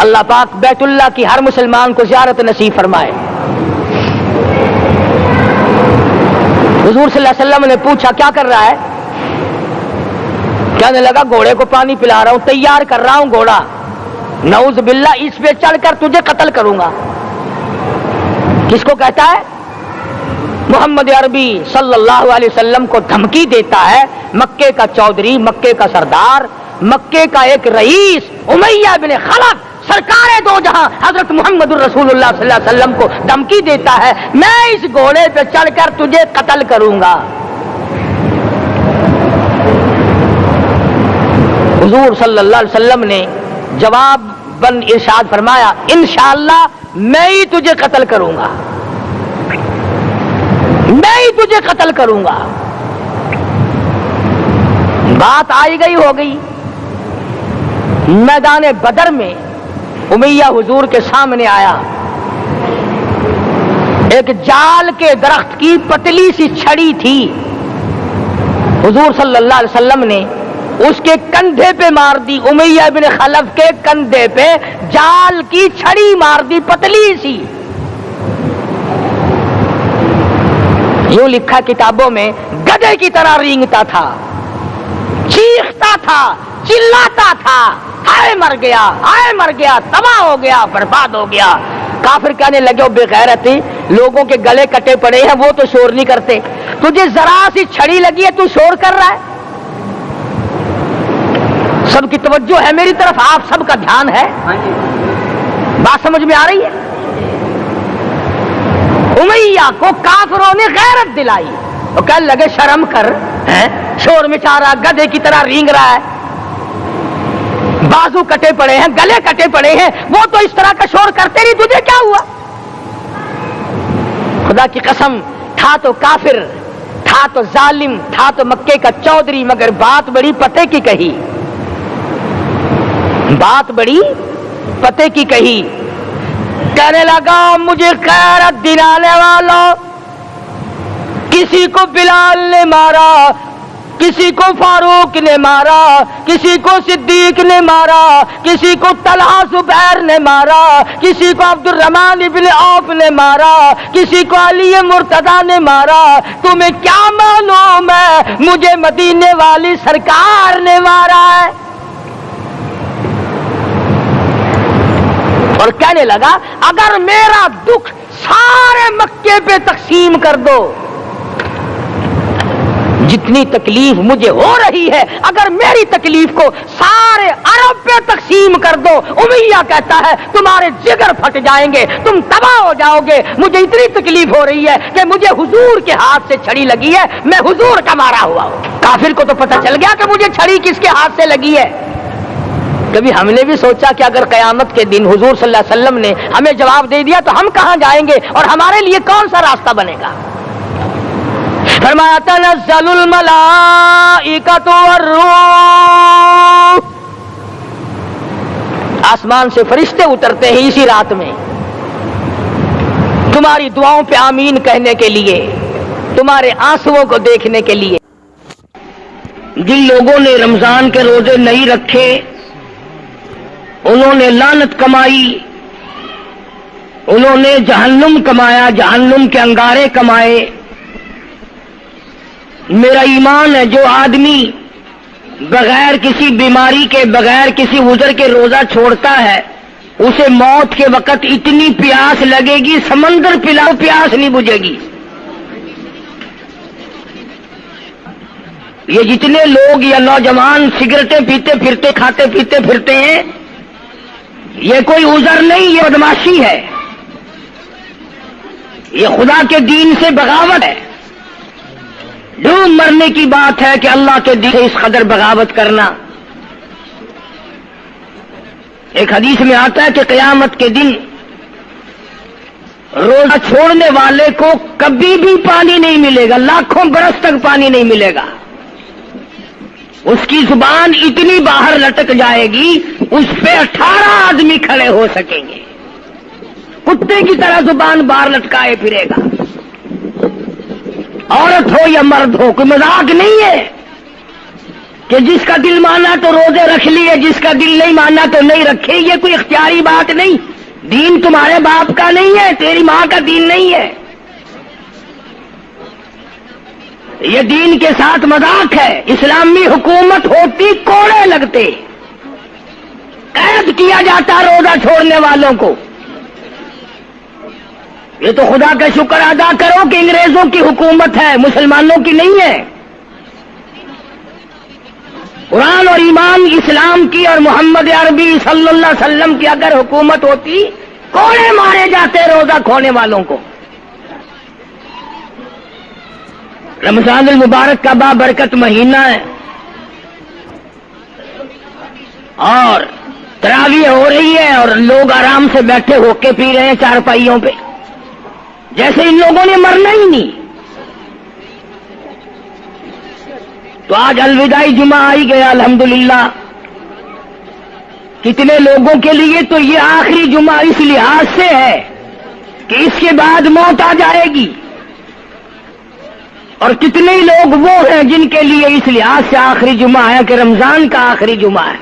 اللہ پاک بیت اللہ کی ہر مسلمان کو زیارت نصیب فرمائے۔ حضور صلی اللہ علیہ وسلم نے پوچھا کیا کر رہا ہے؟ کہنے لگا گھوڑے کو پانی پلا رہا ہوں، تیار کر رہا ہوں گھوڑا، نعوذ باللہ اس پہ چڑھ کر تجھے قتل کروں گا۔ کس کو کہتا ہے؟ محمد عربی صلی اللہ علیہ وسلم کو دھمکی دیتا ہے، مکے کا چودھری، مکے کا سردار، مکے کا ایک رئیس امیہ بن خلف سرکار دو جہاں حضرت محمد الرسول اللہ صلی اللہ علیہ وسلم کو دھمکی دیتا ہے میں اس گھوڑے پہ چڑھ کر تجھے قتل کروں گا۔ حضور صلی اللہ علیہ وسلم نے جواب بند ارشاد فرمایا انشاءاللہ میں ہی تجھے قتل کروں گا، میں ہی تجھے قتل کروں گا۔ بات آئی گئی ہو گئی، میدان بدر میں امیہ حضور کے سامنے آیا، ایک جال کے درخت کی پتلی سی چھڑی تھی، حضور صلی اللہ علیہ وسلم نے اس کے کندھے پہ مار دی، امیہ بن خلف کے کندھے پہ جال کی چھڑی مار دی پتلی سی۔ یوں لکھا کتابوں میں گدھے کی طرح رینگتا تھا، چیختا تھا، چلاتا تھا، ہائے مر گیا، ہائے مر گیا، تباہ ہو گیا، برباد ہو گیا۔ کافر کہنے لگے بے غیرتی، لوگوں کے گلے کٹے پڑے ہیں وہ تو شور نہیں کرتے، تجھے ذرا سی چھڑی لگی ہے تو شور کر رہا ہے۔ سب کی توجہ ہے میری طرف، آپ سب کا دھیان ہے، بات سمجھ میں آ رہی ہے؟ امیہ کو کافروں نے غیرت دلائی، وہ کہنے لگے شرم کر، شور مچا رہا، گدھے کی طرح رینگ رہا ہے، بازو کٹے پڑے ہیں، گلے کٹے پڑے ہیں، وہ تو اس طرح کا شور کرتے نہیں، تجھے کیا ہوا؟ خدا کی قسم، تھا تو کافر، تھا تو ظالم، تھا تو مکے کا چودھری، مگر بات بڑی پتے کی کہی، بات بڑی پتے کی کہی۔ کہنے لگا مجھے غیرت دلانے والوں، کسی کو بلال نے مارا، کسی کو فاروق نے مارا، کسی کو صدیق نے مارا، کسی کو طلحہ زبیر نے مارا، کسی کو عبد الرحمن ابن عوف نے مارا، کسی کو علی مرتضیٰ نے مارا، تمہیں کیا معلوم ہے مجھے مدینے والی سرکار نے مارا ہے؟ اور کہنے لگا اگر میرا دکھ سارے مکے پہ تقسیم کر دو، جتنی تکلیف مجھے ہو رہی ہے اگر میری تکلیف کو سارے عرب پہ تقسیم کر دو، امیہ کہتا ہے تمہارے جگر پھٹ جائیں گے، تم تباہ ہو جاؤ گے، مجھے اتنی تکلیف ہو رہی ہے کہ مجھے حضور کے ہاتھ سے چھڑی لگی ہے، میں حضور کا مارا ہوا ہوں۔ کافر کو تو پتہ چل گیا کہ مجھے چھڑی کس کے ہاتھ سے لگی ہے۔ کبھی ہم نے بھی سوچا کہ اگر قیامت کے دن حضور صلی اللہ علیہ وسلم نے ہمیں جواب دے دیا تو ہم کہاں جائیں گے اور ہمارے لیے کون سا راستہ بنے گا؟ فرمایا تنزل الملائکۃ والروح، آسمان سے فرشتے اترتے ہیں اسی رات میں تمہاری دعاؤں پہ آمین کہنے کے لیے، تمہارے آنسوؤں کو دیکھنے کے لیے۔ جن لوگوں نے رمضان کے روزے نہیں رکھے انہوں نے لعنت کمائی، انہوں نے جہنم کمایا، جہنم کے انگارے کمائے۔ میرا ایمان ہے جو آدمی بغیر کسی بیماری کے، بغیر کسی عذر کے روزہ چھوڑتا ہے، اسے موت کے وقت اتنی پیاس لگے گی سمندر پلاؤ پیاس نہیں بجھے گی۔ یہ جتنے لوگ یا نوجوان سگریٹیں پیتے پھرتے، کھاتے پیتے پھرتے ہیں، یہ کوئی عذر نہیں، یہ بدماشی ہے، یہ خدا کے دین سے بغاوت ہے۔ ڈوب مرنے کی بات ہے کہ اللہ کے دین سے اس قدر بغاوت کرنا۔ ایک حدیث میں آتا ہے کہ قیامت کے دن روزہ چھوڑنے والے کو کبھی بھی پانی نہیں ملے گا، لاکھوں برس تک پانی نہیں ملے گا، اس کی زبان اتنی باہر لٹک جائے گی اس پہ 18 آدمی کھڑے ہو سکیں گے، کتے کی طرح زبان باہر لٹکائے پھرے گا، عورت ہو یا مرد ہو، کوئی مذاق نہیں ہے کہ جس کا دل مانا تو روزے رکھ لیے، جس کا دل نہیں مانا تو نہیں رکھے، یہ کوئی اختیاری بات نہیں۔ دین تمہارے باپ کا نہیں ہے، تیری ماں کا دین نہیں ہے، یہ دین کے ساتھ مذاق ہے۔ اسلامی حکومت ہوتی کوڑے لگتے، قید کیا جاتا روزہ چھوڑنے والوں کو۔ یہ تو خدا کا شکر ادا کرو کہ انگریزوں کی حکومت ہے، مسلمانوں کی نہیں ہے۔ قرآن اور ایمان اسلام کی اور محمد عربی صلی اللہ علیہ وسلم کی اگر حکومت ہوتی، کوڑے مارے جاتے روزہ کھونے والوں کو۔ رمضان المبارک کا بابرکت مہینہ ہے اور تراویح ہو رہی ہے اور لوگ آرام سے بیٹھے ہو کے پی رہے ہیں چارپائیوں پہ، جیسے ان لوگوں نے مرنا ہی نہیں۔ تو آج الوداعی جمعہ آئی گیا الحمدللہ۔ کتنے لوگوں کے لیے تو یہ آخری جمعہ اس لحاظ سے ہے کہ اس کے بعد موت آ جائے گی، اور کتنے لوگ وہ ہیں جن کے لیے اس لحاظ سے آخری جمعہ ہے کہ رمضان کا آخری جمعہ ہے،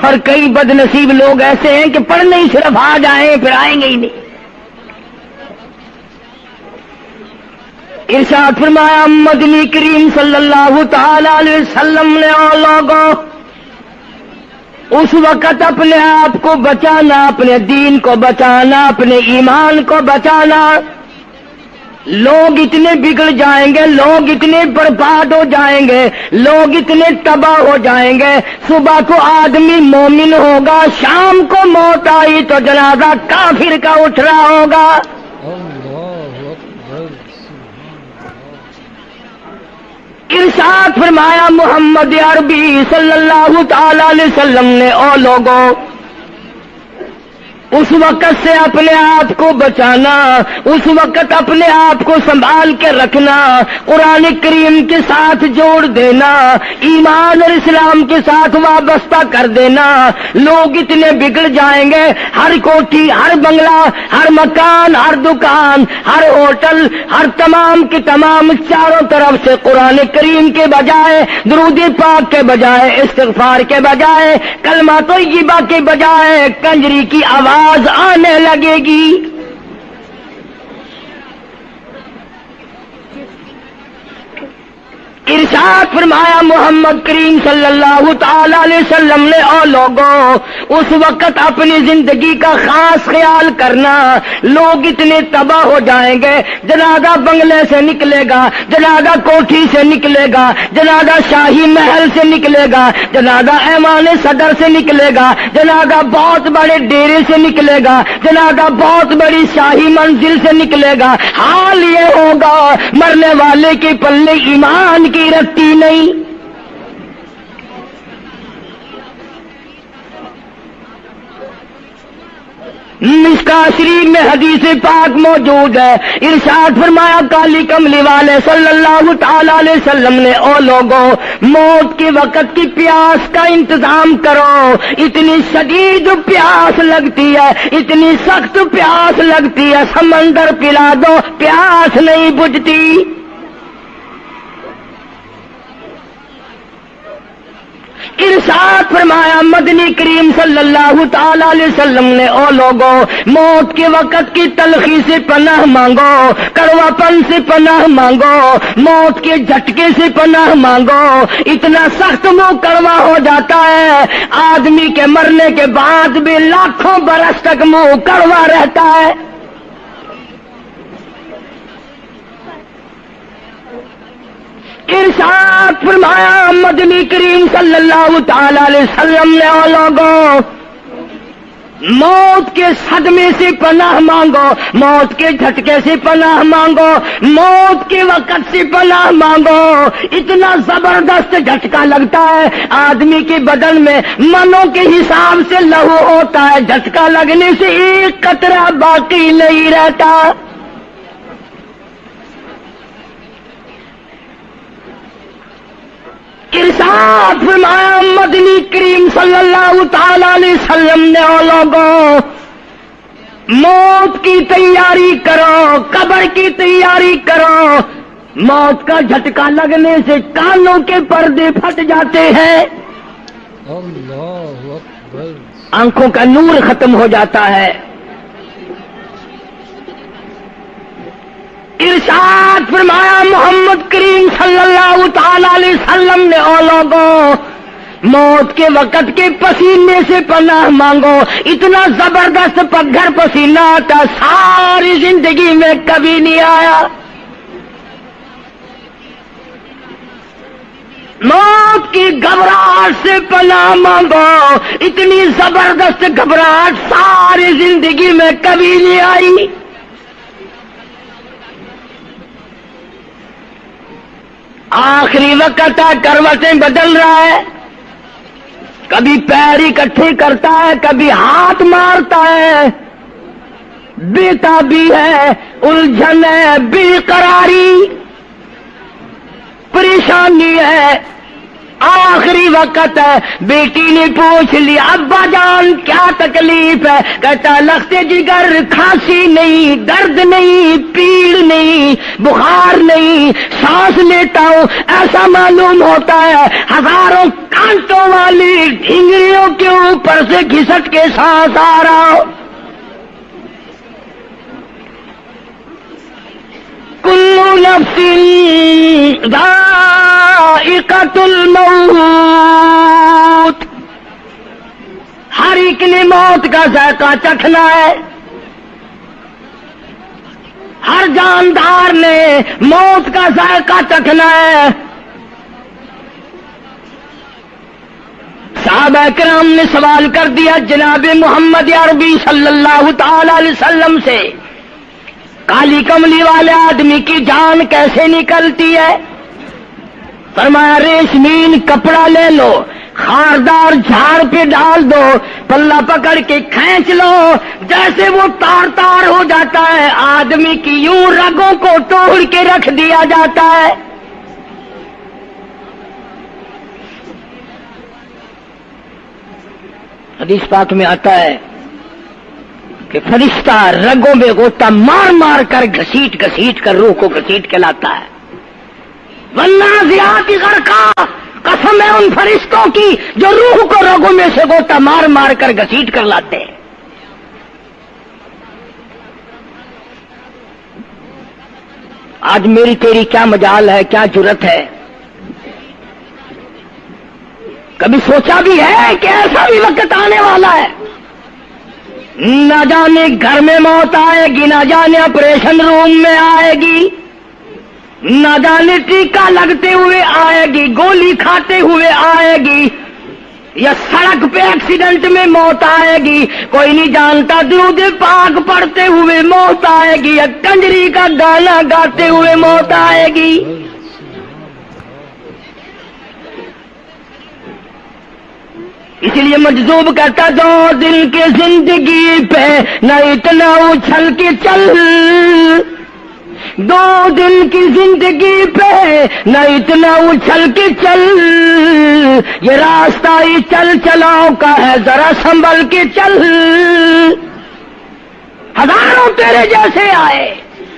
اور کئی بد نصیب لوگ ایسے ہیں کہ پڑھنے ہی صرف آ جائیں پھر آئیں گے ہی نہیں۔ ارشاد فرمایا مدنی کریم صلی اللہ تعالی علیہ وسلم نے لوگوں اس وقت اپنے آپ کو بچانا، اپنے دین کو بچانا، اپنے ایمان کو بچانا۔ لوگ اتنے بگڑ جائیں گے، لوگ اتنے برباد ہو جائیں گے، لوگ اتنے تباہ ہو جائیں گے، صبح کو آدمی مومن ہوگا، شام کو موت آئی تو جنازہ کافر کا اٹھ رہا ہوگا۔ ارشاد فرمایا محمد عربی صلی اللہ تعالی علیہ وسلم نے، او لوگوں، اس وقت سے اپنے آپ کو بچانا، اس وقت اپنے آپ کو سنبھال کے رکھنا، قرآن کریم کے ساتھ جوڑ دینا، ایمان اور اسلام کے ساتھ وابستہ کر دینا۔ لوگ اتنے بگڑ جائیں گے، ہر کوٹھی، ہر بنگلہ، ہر مکان، ہر دکان، ہر ہوٹل، ہر تمام کے تمام چاروں طرف سے قرآن کریم کے بجائے، درود پاک کے بجائے، استغفار کے بجائے، کلمہ طیبہ کے بجائے کنجری کی آواز آنے لگے گی۔ ارشاد فرمایا محمد کریم صلی اللہ تعالی علیہ وسلم نے، او لوگوں، اس وقت اپنی زندگی کا خاص خیال کرنا۔ لوگ اتنے تباہ ہو جائیں گے، جنازہ بنگلے سے نکلے گا، جنازہ کوٹھی سے نکلے گا، جنازہ شاہی محل سے نکلے گا، جنازہ ایوان صدر سے نکلے گا، جنازہ بہت بڑے ڈیرے سے نکلے گا، جنازہ بہت بڑی شاہی منزل سے نکلے گا۔ حال یہ ہوگا مرنے والے کے پلے ایمان کی رتی نہیں۔ مشکا شریف میں حدیث پاک موجود ہے، ارشاد فرمایا کالی کملی والے صلی اللہ تعالی علیہ وسلم نے، او لوگوں، موت کے وقت کی پیاس کا انتظام کرو۔ اتنی شدید پیاس لگتی ہے، اتنی سخت پیاس لگتی ہے، سمندر پلا دو پیاس نہیں بجھتی۔ ارشاد فرمایا مدنی کریم صلی اللہ تعالی علیہ وسلم نے، او لوگوں، موت کے وقت کی تلخی سے پناہ مانگو، کڑوا پن سے پناہ مانگو، موت کے جھٹکے سے پناہ مانگو۔ اتنا سخت منہ کڑوا ہو جاتا ہے، آدمی کے مرنے کے بعد بھی لاکھوں برس تک منہ کڑوا رہتا ہے۔ ارشاد فرمایا مدنی کریم صلی اللہ تعالی علیہ وسلم نے، او لوگوں، موت کے صدمے سے پناہ مانگو، موت کے جھٹکے سے پناہ مانگو، موت کے وقت سے پناہ مانگو۔ اتنا زبردست جھٹکا لگتا ہے، آدمی کے بدن میں منوں کے حساب سے لہو ہوتا ہے، جھٹکا لگنے سے ایک قطرہ باقی نہیں رہتا۔ ارشاد فرمایا مدنی کریم صلی اللہ تعالی علیہ وسلم نے، او لوگوں، موت کی تیاری کرو، قبر کی تیاری کرو۔ موت کا جھٹکا لگنے سے کانوں کے پردے پھٹ جاتے ہیں، اللہ اکبر، آنکھوں کا نور ختم ہو جاتا ہے۔ ارشاد فرمایا محمد کریم صلی اللہ تعالی علیہ وسلم نے، او لوگوں، موت کے وقت کے پسینے سے پناہ مانگو۔ اتنا زبردست پگھر پسینہ آتا ساری زندگی میں کبھی نہیں آیا۔ موت کی گھبراہٹ سے پناہ مانگو، اتنی زبردست گھبراہٹ ساری زندگی میں کبھی نہیں آئی۔ آخری وقت ہے، کروٹیں بدل رہا ہے، کبھی پیر اکٹھے کرتا ہے، کبھی ہاتھ مارتا ہے، بے تابی ہے، الجھن ہے، بے قراری، پریشانی ہے، آخری وقت ہے۔ بیٹی نے پوچھ لیا ابا جان کیا تکلیف ہے؟ کہتا لخت جگر، کھانسی نہیں، درد نہیں، پیڑ نہیں، بخار نہیں، سانس لیتا ہوں ایسا معلوم ہوتا ہے ہزاروں کانٹوں والی ڈھینگریوں کے اوپر سے گھسٹ کے سانس آ رہا ہو۔ کل نفس ذائقۃ الموت، ہر ایک نے موت کا ذائقہ چکھنا ہے، ہر جاندار نے موت کا ذائقہ چکھنا ہے۔ صحابہ کرام نے سوال کر دیا جناب محمد عربی صلی اللہ تعالی علیہ وسلم سے، کالی کملی والے آدمی کی جان کیسے نکلتی ہے؟ فرمایا ریشمین کپڑا لے لو، خاردار جھاڑ پہ ڈال دو، پلہ پکڑ کے کھینچ لو، جیسے وہ تار تار ہو جاتا ہے آدمی کی یوں رگوں کو توڑ کے رکھ دیا جاتا ہے۔ حدیث پاک میں آتا ہے کہ فرشتہ رگوں میں غوطہ مار مار کر گھسیٹ گھسیٹ کر روح کو گھسیٹ کے لاتا ہے۔ والنازعات غرقا، قسم ہے ان فرشتوں کی جو روح کو رگوں میں سے غوطہ مار مار کر گھسیٹ کر لاتے ہیں۔ آج میری تیری کیا مجال ہے، کیا جرت ہے؟ کبھی سوچا بھی ہے کہ ایسا بھی وقت آنے والا ہے، نہ جانے گھر میں موت آئے گی، نہ جانے آپریشن روم میں آئے گی، نہ جانے ٹیکا لگتے ہوئے آئے گی، گولی کھاتے ہوئے آئے گی، یا سڑک پہ ایکسیڈنٹ میں موت آئے گی، کوئی نہیں جانتا، درود پاک پڑھتے ہوئے موت آئے گی، یا کنجری کا گانا گاتے ہوئے موت آئے گی۔ اس لیے مجذوب کہتا 2 دن کی زندگی پہ نہ اتنا اچھل کے چل، 2 دن کی زندگی پہ نہ اتنا اچھل کے چل، یہ راستہ ہی چل چلاؤ کا ہے، ذرا سنبھل کے چل۔ ہزاروں تیرے جیسے آئے،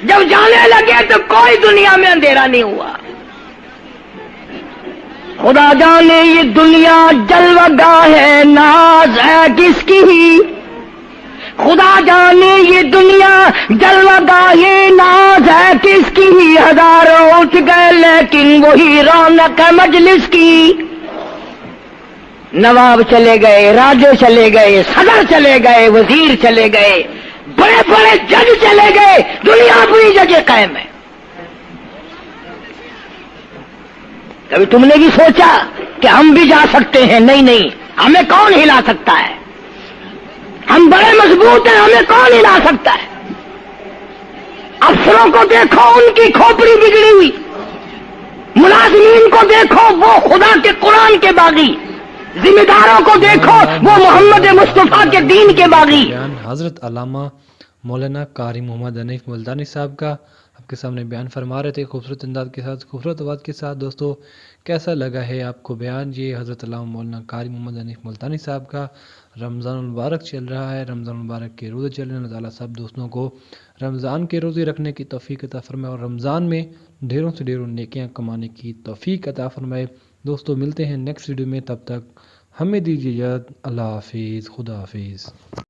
جب جانے لگے تو کوئی دنیا میں اندھیرا نہیں ہوا۔ خدا جانے یہ دنیا جلوہ گاہ ہے، ناز ہے کس کی؟ خدا جانے یہ دنیا جلوہ گاہ ہے، ناز ہے کس کی؟ ہزاروں اٹھ گئے لیکن وہی رونق ہے مجلس کی۔ نواب چلے گئے، راجے چلے گئے، صدر چلے گئے، وزیر چلے گئے، بڑے بڑے جج چلے گئے، دنیا پوری جگہ قائم ہے۔ کبھی تم نے بھی سوچا کہ ہم بھی جا سکتے ہیں؟ نہیں نہیں، ہمیں کون ہلا سکتا ہے؟ ہم بڑے مضبوط ہیں، ہمیں کون ہلا سکتا ہے؟ افسروں کو دیکھو، ان کی کھوپڑی بگڑی ہوئی، ملازمین کو دیکھو وہ خدا کے قرآن کے باغی، ذمہ داروں کو دیکھو وہ محمد مصطفیٰ کے دین کے باغی۔ بیان حضرت علامہ مولانا قاری محمد حنیف ملتانی صاحب کا آپ کے سامنے بیان فرما رہے تھے، خوبصورت انداز کے ساتھ، خوبصورت آواز کے ساتھ۔ دوستو کیسا لگا ہے آپ کو بیان؟ یہ حضرت علامہ مولانا قاری محمد حنیف ملتانی صاحب کا۔ رمضان المبارک چل رہا ہے، رمضان المبارک کے روزے چل رہے ہیں، اللہ تعالیٰ سب دوستوں کو رمضان کے روزے رکھنے کی توفیق عطا فرمائے اور رمضان میں ڈھیروں سے ڈھیروں نیکیاں کمانے کی توفیق عطا فرمائے۔ دوستو ملتے ہیں نیکسٹ ویڈیو میں، تب تک ہمیں دیجیے اجازت، اللہ حافظ، خدا حافظ۔